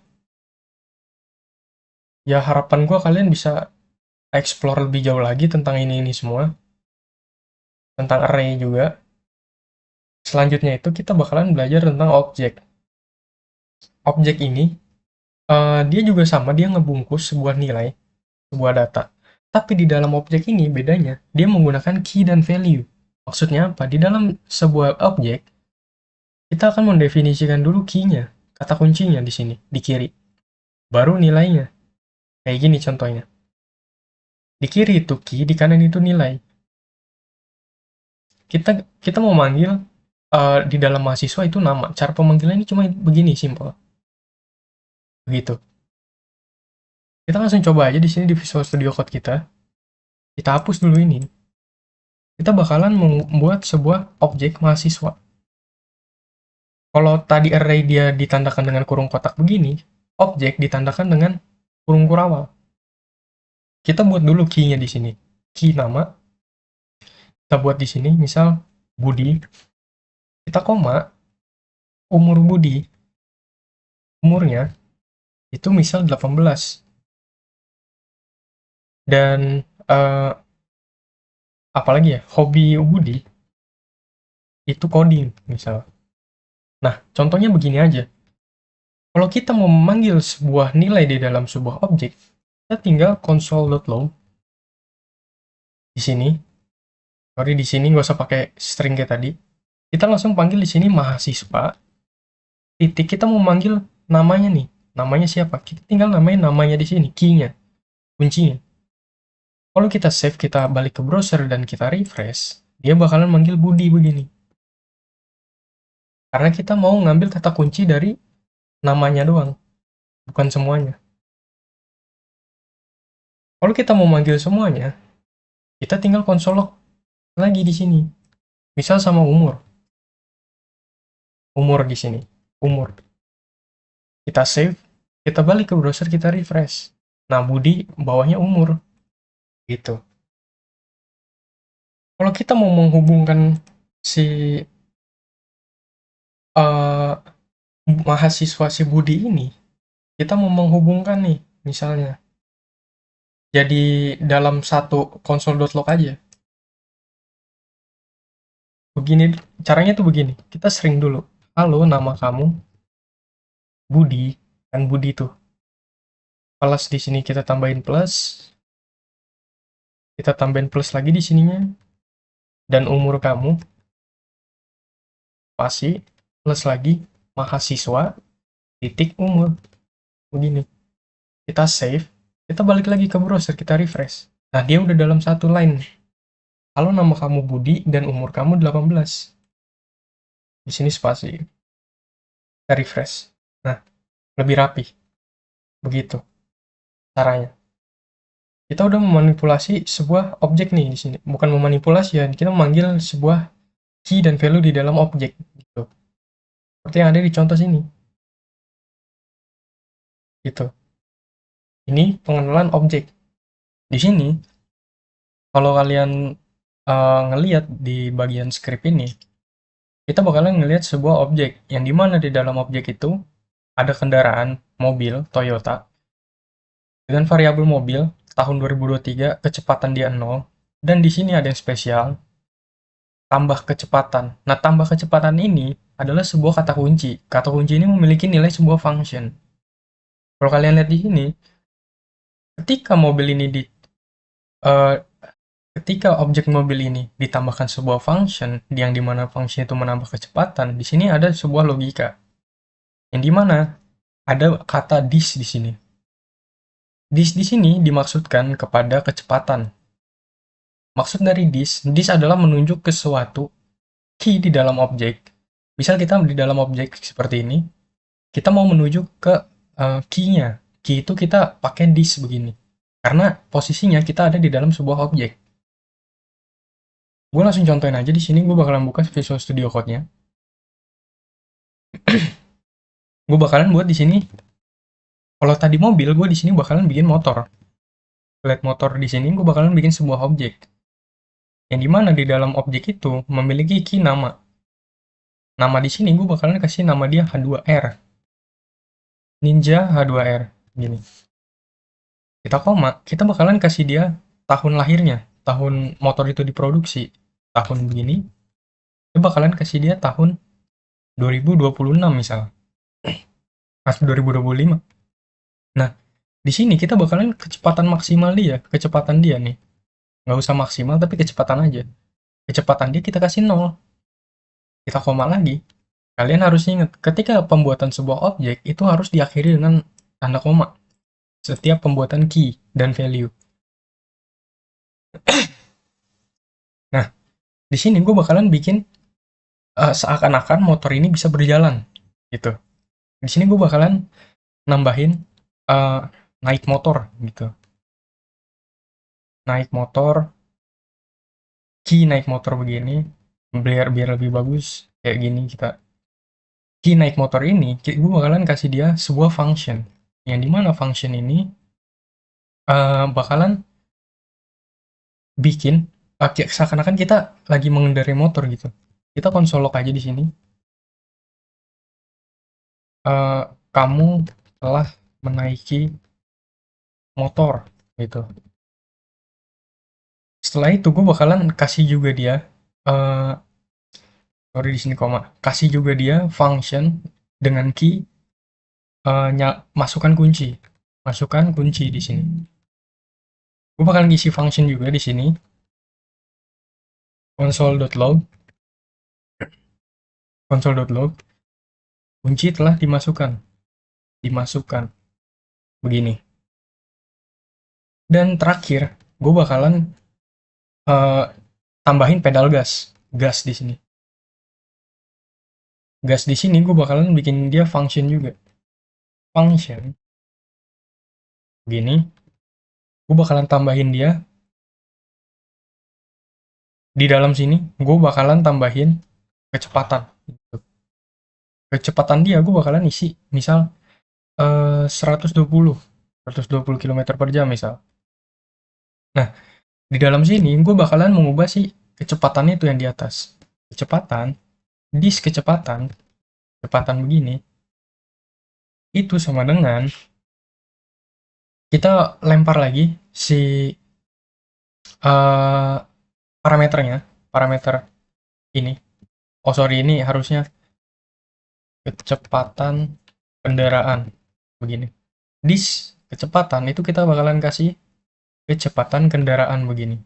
Ya, harapan gue kalian bisa explore lebih jauh lagi tentang ini semua. Tentang array juga. Selanjutnya itu kita bakalan belajar tentang objek. Objek ini, dia juga sama, dia ngebungkus sebuah nilai, sebuah data. Tapi di dalam objek ini bedanya, dia menggunakan key dan value. Maksudnya apa? Di dalam sebuah objek, kita akan mendefinisikan dulu key-nya, kata kuncinya di sini, di kiri. Baru nilainya. Kayak gini contohnya. Di kiri itu key, di kanan itu nilai. Kita mau manggil di dalam mahasiswa itu nama. Cara pemanggilan ini cuma begini, simple. Begitu. Kita langsung coba aja di sini di Visual Studio Code kita. Kita hapus dulu ini. Kita bakalan membuat sebuah objek mahasiswa. Kalau tadi array dia ditandakan dengan kurung kotak begini, objek ditandakan dengan kurung kurawal. Kita buat dulu key-nya di sini. Key nama. Kita buat di sini, misal Budi. Kita koma, umur Budi. Umurnya itu misal 18. Dan apalagi ya, hobi Budi itu coding misal. Nah, contohnya begini aja. Kalau kita mau memanggil sebuah nilai di dalam sebuah objek, kita tinggal console.log di sini. Sorry, di sini nggak usah pakai string kayak tadi. Kita langsung panggil di sini mahasiswa. Titik, kita mau manggil namanya nih. Namanya siapa? Kita tinggal namain namanya di sini, key-nya, kuncinya. Kalau kita save, kita balik ke browser dan kita refresh, dia bakalan manggil Budi begini. Karena kita mau ngambil kata kunci dari namanya doang, bukan semuanya. Kalau kita mau manggil semuanya, kita tinggal console log lagi di sini. Misal sama umur. Umur di sini. Umur. Kita save, kita balik ke browser, kita refresh. Nah, Budi bawahnya umur. Gitu. Kalau kita mau menghubungkan si mahasiswa si Budi ini, kita mau menghubungkan nih, misalnya. Jadi dalam satu console.log aja. Begini, caranya tuh begini. Kita sering dulu. Halo, nama kamu Budi. Kan Budi tuh. Plus di sini kita tambahin plus. Kita tambahin plus lagi di sininya. Dan umur kamu. Pasti. Plus lagi. Mahasiswa. Titik umur. Begini. Kita save. Kita balik lagi ke browser. Kita refresh. Nah, dia udah dalam satu line. Halo, nama kamu Budi dan umur kamu 18. Di sini spasi. Kita refresh. Nah, lebih rapi. Begitu caranya. Kita udah memanipulasi sebuah objek nih di sini. Bukan memanipulasi ya, kita memanggil sebuah key dan value di dalam objek gitu. Seperti yang ada di contoh sini. Gitu. Ini pengenalan objek. Di sini kalau kalian ngelihat di bagian script ini, kita bakalan ngelihat sebuah objek, yang dimana di dalam objek itu ada kendaraan, mobil, Toyota, dengan variabel mobil, tahun 2023, kecepatan dia 0, dan di sini ada yang spesial, tambah kecepatan. Nah, tambah kecepatan ini adalah sebuah kata kunci. Kata kunci ini memiliki nilai sebuah function. Kalau kalian lihat di sini, ketika mobil ini eh, ketika objek mobil ini ditambahkan sebuah function, yang dimana function itu menambah kecepatan, di sini ada sebuah logika, yang dimana ada kata this di sini. This di sini dimaksudkan kepada kecepatan. Maksud dari this adalah menunjuk ke suatu key di dalam objek. Misal kita di dalam objek seperti ini, kita mau menuju ke key-nya. Key itu kita pakai this begini. Karena posisinya kita ada di dalam sebuah objek. Gue langsung contohin aja di sini, gue bakalan buka Visual Studio Code-nya. Gue bakalan buat di sini. Kalau tadi mobil, gue di sini bakalan bikin motor. Lihat motor di sini, gue bakalan bikin sebuah objek. Yang dimana di dalam objek itu memiliki key nama. Nama di sini gue bakalan kasih nama dia H2R. Ninja H2R. Gini. Kita koma, kita bakalan kasih dia tahun lahirnya. Tahun motor itu diproduksi. Tahun begini. Kita bakalan kasih dia tahun 2026 misal. Atau 2025. Nah, di sini kita bakalan kecepatan maksimal dia. Kecepatan dia nih. Nggak usah maksimal, tapi kecepatan aja. Kecepatan dia kita kasih 0. Kita koma lagi. Kalian harus ingat, ketika pembuatan sebuah objek, itu harus diakhiri dengan tanda koma. Setiap pembuatan key dan value. Nah, di sini gue bakalan bikin seakan-akan motor ini bisa berjalan. Gitu. Di sini gue bakalan nambahin naik motor. Gitu. Naik motor. Key naik motor begini. Biar lebih bagus. Kayak gini kita. Key naik motor ini, gue bakalan kasih dia sebuah function. Yang dimana function ini bakalan bikin seakan-akan kita lagi mengendarai motor gitu. Kita konsol log aja di sini. Kamu telah menaiki motor gitu. Setelah itu gue bakalan kasih juga dia sorry di sini koma. Kasih juga dia function dengan key masukkan kunci. Masukkan kunci di sini. Gue bakalan ngisi function juga di sini. Console.log kunci telah dimasukkan begini. Dan terakhir gue bakalan tambahin pedal gas di sini. Gas di sini gue bakalan bikin dia function juga. Function begini. Gue bakalan tambahin dia di dalam sini. Gue bakalan tambahin kecepatan. Kecepatan dia gue bakalan isi misal 120 km per jam misal. Nah, di dalam sini gue bakalan mengubah si kecepatannya itu yang di atas. Kecepatan kecepatan begini itu sama dengan kita lempar lagi si parameter ini. Oh sorry, ini harusnya kecepatan kendaraan begini. Kecepatan itu kita bakalan kasih kecepatan kendaraan begini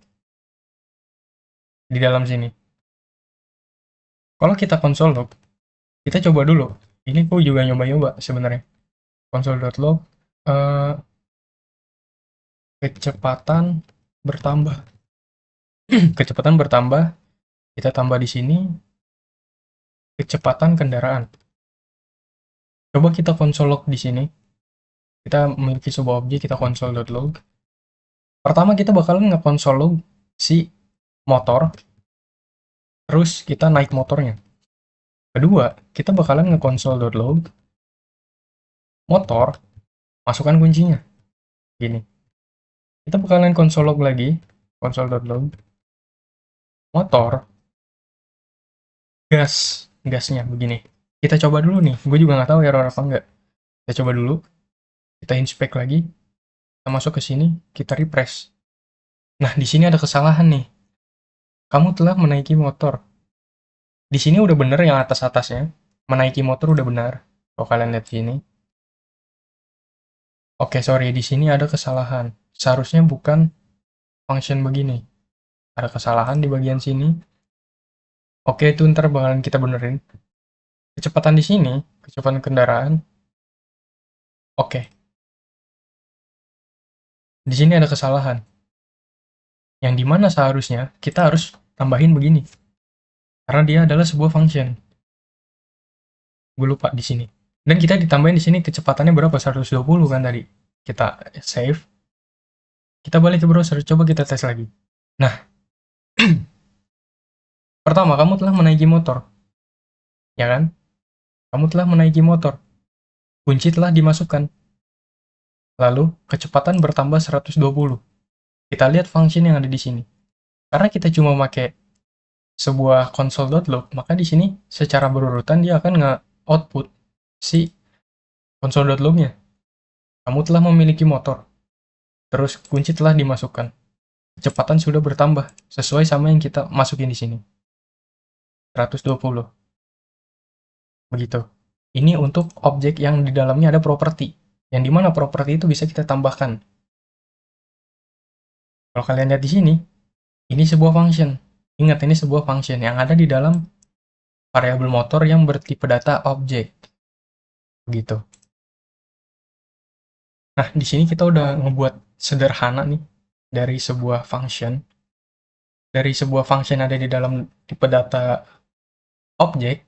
di dalam sini. Kalau kita konsol log, kita coba dulu. Ini gue juga nyoba-nyoba sebenarnya. Console.log kecepatan bertambah. Kecepatan bertambah, kita tambah di sini kecepatan kendaraan. Coba kita konsol log di sini. Kita memiliki sebuah objek, kita console.log. Pertama kita bakalan nge-console log si motor, terus kita naik motornya. Kedua, kita bakalan nge-console.log motor, masukkan kuncinya. Gini. Kita bakalan console log lagi, console.log motor, gas. gasnya begini. Kita coba dulu nih, gue juga nggak tahu error apa enggak. Kita coba dulu, kita inspect lagi, kita masuk ke sini, kita refresh. Nah, di sini ada kesalahan nih. Kamu telah menaiki motor. Di sini udah bener yang atas-atasnya. Menaiki motor udah benar. Kalau kalian lihat sini. Oke, sorry, di sini ada kesalahan. Seharusnya bukan function begini. Ada kesalahan di bagian sini. Oke, itu ntar bakalan kita benerin. Kecepatan di sini, kecepatan kendaraan. Oke, di sini ada kesalahan. Yang dimana seharusnya kita harus tambahin begini. Karena dia adalah sebuah function. Gue lupa di sini. Dan kita ditambahin di sini kecepatannya berapa? 120 kan tadi. Kita save. Kita balik ke browser, coba kita tes lagi. Nah, pertama, kamu telah menaiki motor. Ya kan? Kamu telah menaiki motor. Kunci telah dimasukkan. Lalu, kecepatan bertambah 120. Kita lihat function yang ada di sini. Karena kita cuma pakai sebuah console.log, maka di sini secara berurutan dia akan nge-output si console.log-nya. Kamu telah memiliki motor. Terus kunci telah dimasukkan. Kecepatan sudah bertambah sesuai sama yang kita masukin di sini. 120. Begitu. Ini untuk objek yang di dalamnya ada properti. Yang dimana properti itu bisa kita tambahkan. Kalau kalian lihat di sini, ini sebuah function. Ingat, ini sebuah function yang ada di dalam variabel motor yang bertipe data object. Begitu. Nah, di sini kita udah ngebuat sederhana nih dari sebuah function. Dari sebuah function ada di dalam tipe data object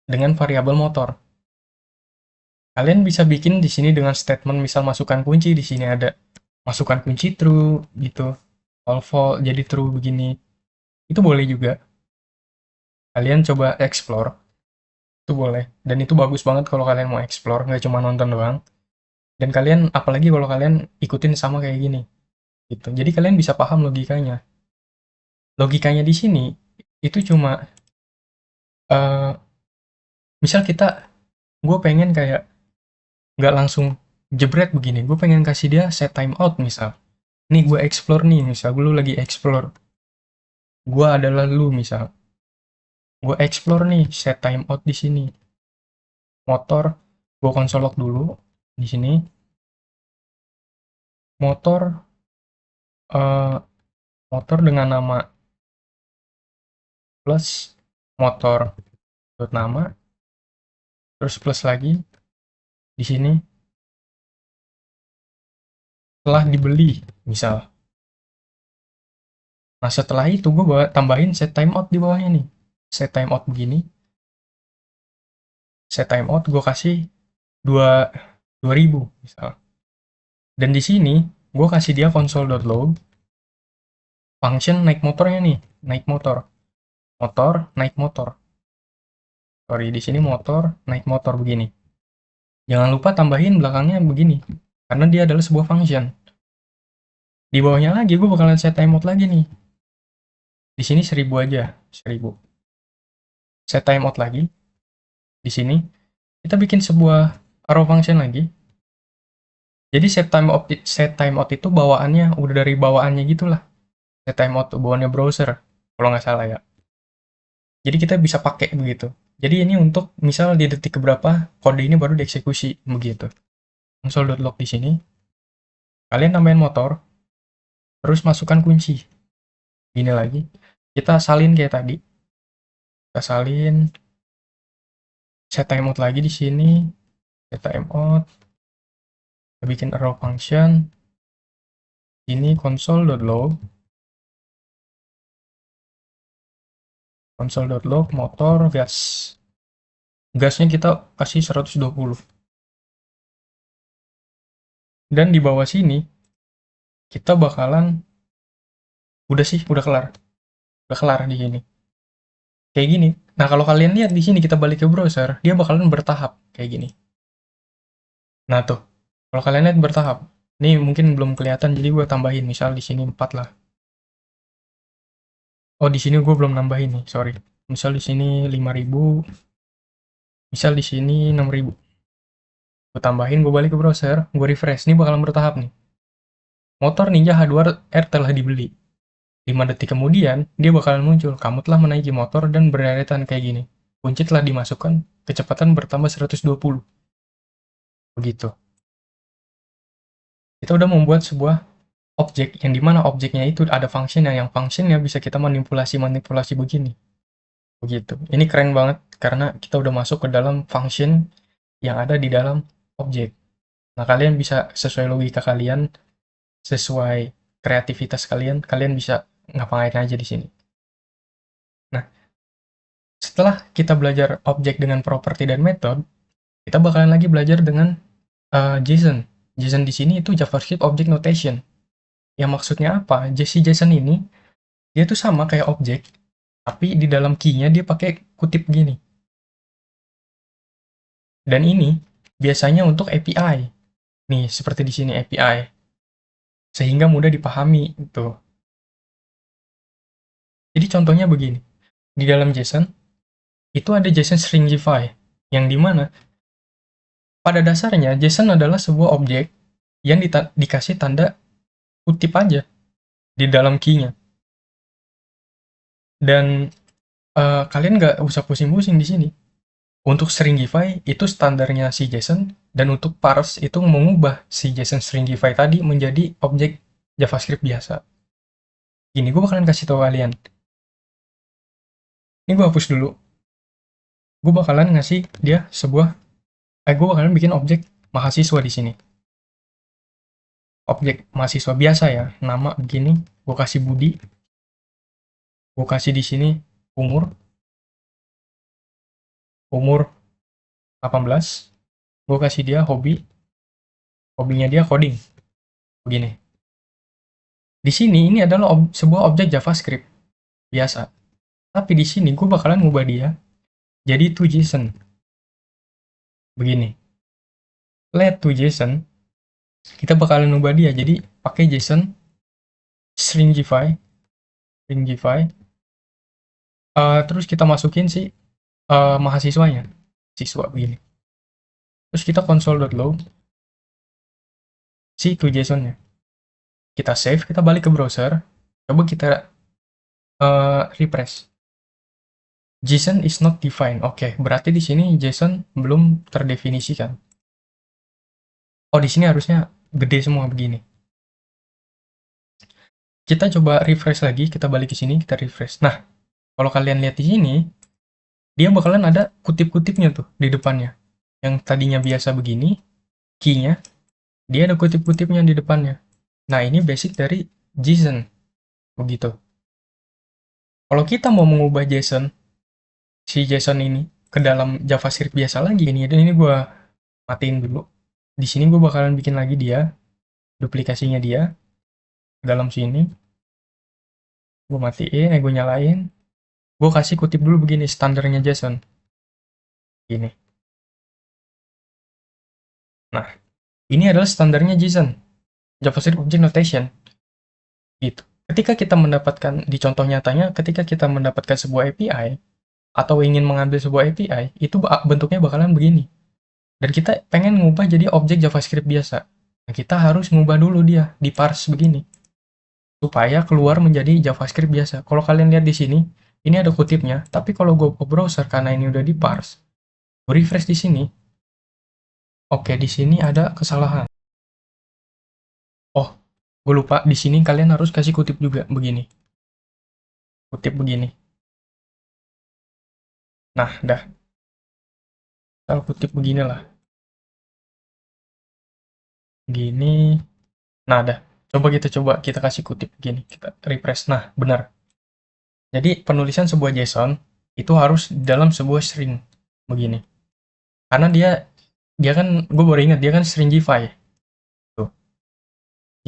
dengan variabel motor. Kalian bisa bikin di sini dengan statement misal masukkan kunci, di sini ada masukkan kunci true gitu. All false jadi true begini. Itu boleh juga. Kalian coba explore. Itu boleh. Dan itu bagus banget kalau kalian mau explore, nggak cuma nonton doang. Dan kalian, apalagi kalau kalian ikutin sama kayak gini. Gitu. Jadi kalian bisa paham logikanya. Logikanya di sini, itu cuma, misal gue pengen kayak, nggak langsung jebret begini. Gue pengen kasih dia set timeout misal. Nih gue explore nih, misal gue lagi explore. Gue adalah lu misal. Gue explore nih, set timeout di sini. Motor, gue console log dulu di sini. Motor, motor dengan nama plus motor dot nama, terus plus lagi di sini telah dibeli misal. Nah setelah itu gue tambahin set timeout di bawahnya nih. Set timeout begini. Set timeout gue kasih 2000 misal. Dan di sini gue kasih dia console.log function naik motornya nih, naik motor. Motor naik motor. Sorry, di sini motor naik motor begini. Jangan lupa tambahin belakangnya begini, karena dia adalah sebuah function. Di bawahnya lagi gue bakalan set timeout lagi nih. Di sini 1000 aja, 1000. Set timeout lagi. Di sini kita bikin sebuah arrow function lagi. Jadi set timeout itu bawaannya udah dari bawaannya gitulah. Set timeout tuh bawaannya browser kalau nggak salah ya. Jadi kita bisa pakai begitu. Jadi ini untuk misal di detik keberapa kode ini baru dieksekusi begitu. Console.log di sini. Kalian tambahin motor, terus masukkan kunci. Gini lagi. Kita salin kayak tadi. Kita salin. Set timeout lagi di sini. Set timeout. Kita bikin arrow function. Ini console.log. Console.log motor gas. Gasnya kita kasih 120. Dan di bawah sini kita bakalan udah kelar. Udah kelar di sini. Kayak gini. Nah, kalau kalian lihat di sini kita balik ke browser, dia bakalan bertahap kayak gini. Nah, tuh. Kalau kalian lihat bertahap. Ini mungkin belum kelihatan jadi gue tambahin misal di sini 4 lah. Oh, di sini gue belum nambahin nih, sorry. Misal di sini 5000, Misal di sini 6.000. Gue tambahin, gue balik ke browser, gue refresh. Ini bakalan bertahap nih. Motor Ninja H2R telah dibeli. 5 detik kemudian, dia bakalan muncul. Kamu telah menaiki motor dan berderetan kayak gini. Kunci telah dimasukkan, kecepatan bertambah 120. Begitu. Kita udah membuat sebuah objek, yang dimana objeknya itu ada function yang functionnya bisa kita manipulasi begini. Begitu. Ini keren banget, karena kita udah masuk ke dalam function yang ada di dalam objek. Nah, kalian bisa sesuai logika kalian, sesuai kreativitas kalian, kalian bisa ngapain aja di sini. Nah, setelah kita belajar objek dengan properti dan method, kita bakalan lagi belajar dengan JSON. JSON di sini itu JavaScript Object Notation. Yang maksudnya apa? JSON ini, dia tuh sama kayak objek, tapi di dalam key-nya dia pakai kutip gini. Dan ini biasanya untuk API. Nih, seperti di sini API. Sehingga mudah dipahami itu. Jadi contohnya begini. Di dalam JSON, itu ada JSON Stringify, yang dimana pada dasarnya JSON adalah sebuah objek yang dikasih tanda kutip aja di dalam key-nya. Dan kalian nggak usah pusing-pusing di sini. Untuk Stringify itu standarnya si JSON, dan untuk parse itu mengubah si JSON Stringify tadi menjadi objek JavaScript biasa. Gini, gue bakalan kasih tahu kalian. Ini gue hapus dulu. Gue bakalan ngasih dia gue bakalan bikin objek mahasiswa di sini. Objek mahasiswa biasa ya, nama begini. Gue kasih Budi. Gue kasih di sini umur 18. Gue kasih dia hobinya dia coding. Begini. Di sini ini adalah sebuah objek JavaScript biasa. Tapi di sini gue bakalan ngubah dia jadi to JSON. Begini. Let to JSON. Kita bakalan ngubah dia jadi pakai JSON Stringify. Terus kita masukin si mahasiswanya. Siswa begini. Terus kita console.log si to JSON-nya. Kita save, kita balik ke browser. Coba kita refresh. JSON is not defined. Oke, berarti di sini JSON belum terdefinisikan. Oh, di sini harusnya gede semua begini. Kita coba refresh lagi, kita balik ke sini, kita refresh. Nah, kalau kalian lihat di sini, dia bakalan ada kutip-kutipnya tuh di depannya. Yang tadinya biasa begini, key-nya, dia ada kutip-kutipnya di depannya. Nah, ini basic dari JSON. Begitu. Kalau kita mau mengubah JSON, si JSON ini ke dalam JavaScript biasa lagi, ini gue matiin dulu. Di sini gue bakalan bikin lagi dia, duplikasinya dia, ke dalam sini. Gue matiin, gue nyalain. Gue kasih kutip dulu begini, standarnya JSON. Gini. Nah, ini adalah standarnya JSON. JavaScript Object Notation. Gitu. Ketika kita mendapatkan, di contoh nyatanya, ketika kita mendapatkan sebuah API, atau ingin mengambil sebuah API, itu bentuknya bakalan begini. Dan kita pengen ngubah jadi objek JavaScript biasa. Nah, kita harus ngubah dulu dia, di parse begini. Supaya keluar menjadi JavaScript biasa. Kalau kalian lihat di sini, ini ada kutipnya, tapi kalau gue ke browser, karena ini udah di parse, gue refresh di sini. Oke, di sini ada kesalahan. Oh, gue lupa, di sini kalian harus kasih kutip juga, begini. Kutip begini. Nah, dah. Kalau kutip beginilah. Gini. Nah, dah. Kita kasih kutip begini. Kita refresh. Nah, benar. Jadi, penulisan sebuah JSON itu harus dalam sebuah string. Begini. Karena dia kan, gue baru ingat, dia kan stringify. Tuh.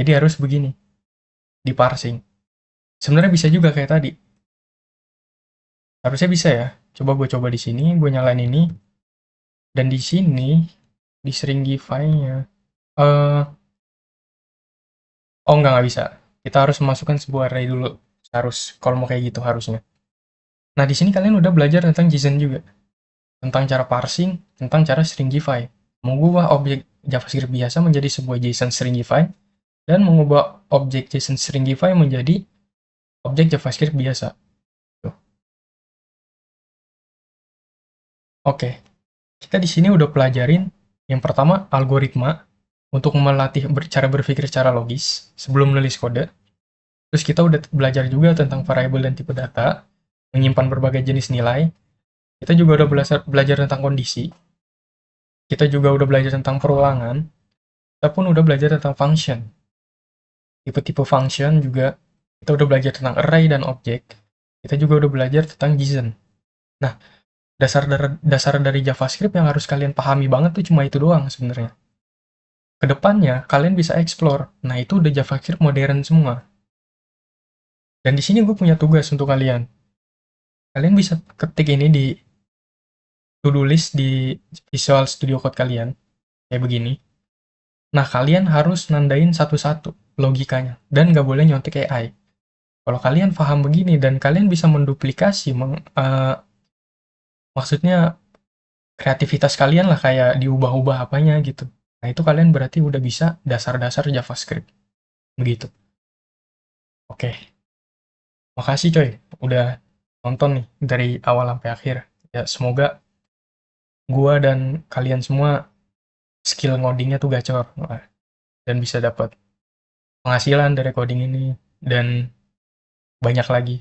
Jadi harus begini. Di parsing. Sebenarnya bisa juga kayak tadi. Harusnya bisa ya. Gue coba di sini, gue nyalain ini. Dan di sini, di stringify-nya, oh nggak bisa. Kita harus memasukkan sebuah array dulu. Harus, kalau mau kayak gitu harusnya. Nah, di sini kalian udah belajar tentang JSON juga. tentang cara parsing, tentang cara stringify. Mengubah objek JavaScript biasa menjadi sebuah JSON stringify, dan mengubah objek JSON stringify menjadi objek JavaScript biasa. Tuh. Oke, kita di sini udah pelajarin yang pertama algoritma untuk melatih cara berpikir secara logis sebelum menulis kode. Terus kita udah belajar juga tentang variabel dan tipe data, menyimpan berbagai jenis nilai. Kita juga udah belajar tentang kondisi. Kita juga udah belajar tentang perulangan. Kita pun udah belajar tentang function. Tipe-tipe function juga. Kita udah belajar tentang array dan objek. Kita juga udah belajar tentang JSON. Nah, dasar dari JavaScript yang harus kalian pahami banget tuh cuma itu doang sebenarnya. Kedepannya, kalian bisa explore. Nah, itu udah JavaScript modern semua. Dan di sini gue punya tugas untuk kalian. Kalian bisa ketik ini di to-do list di Visual Studio Code kalian. Kayak begini. Nah, kalian harus nandain satu-satu logikanya. Dan nggak boleh nyontek AI. Kalau kalian paham begini dan kalian bisa menduplikasi, maksudnya kreativitas kalian lah kayak diubah-ubah apanya gitu. Nah, itu kalian berarti udah bisa dasar-dasar JavaScript. Begitu. Oke. Makasih coy, udah nonton nih dari awal sampai akhir. Ya, semoga gua dan kalian semua skill ngodingnya tuh gacor. Dan bisa dapat penghasilan dari coding ini dan banyak lagi.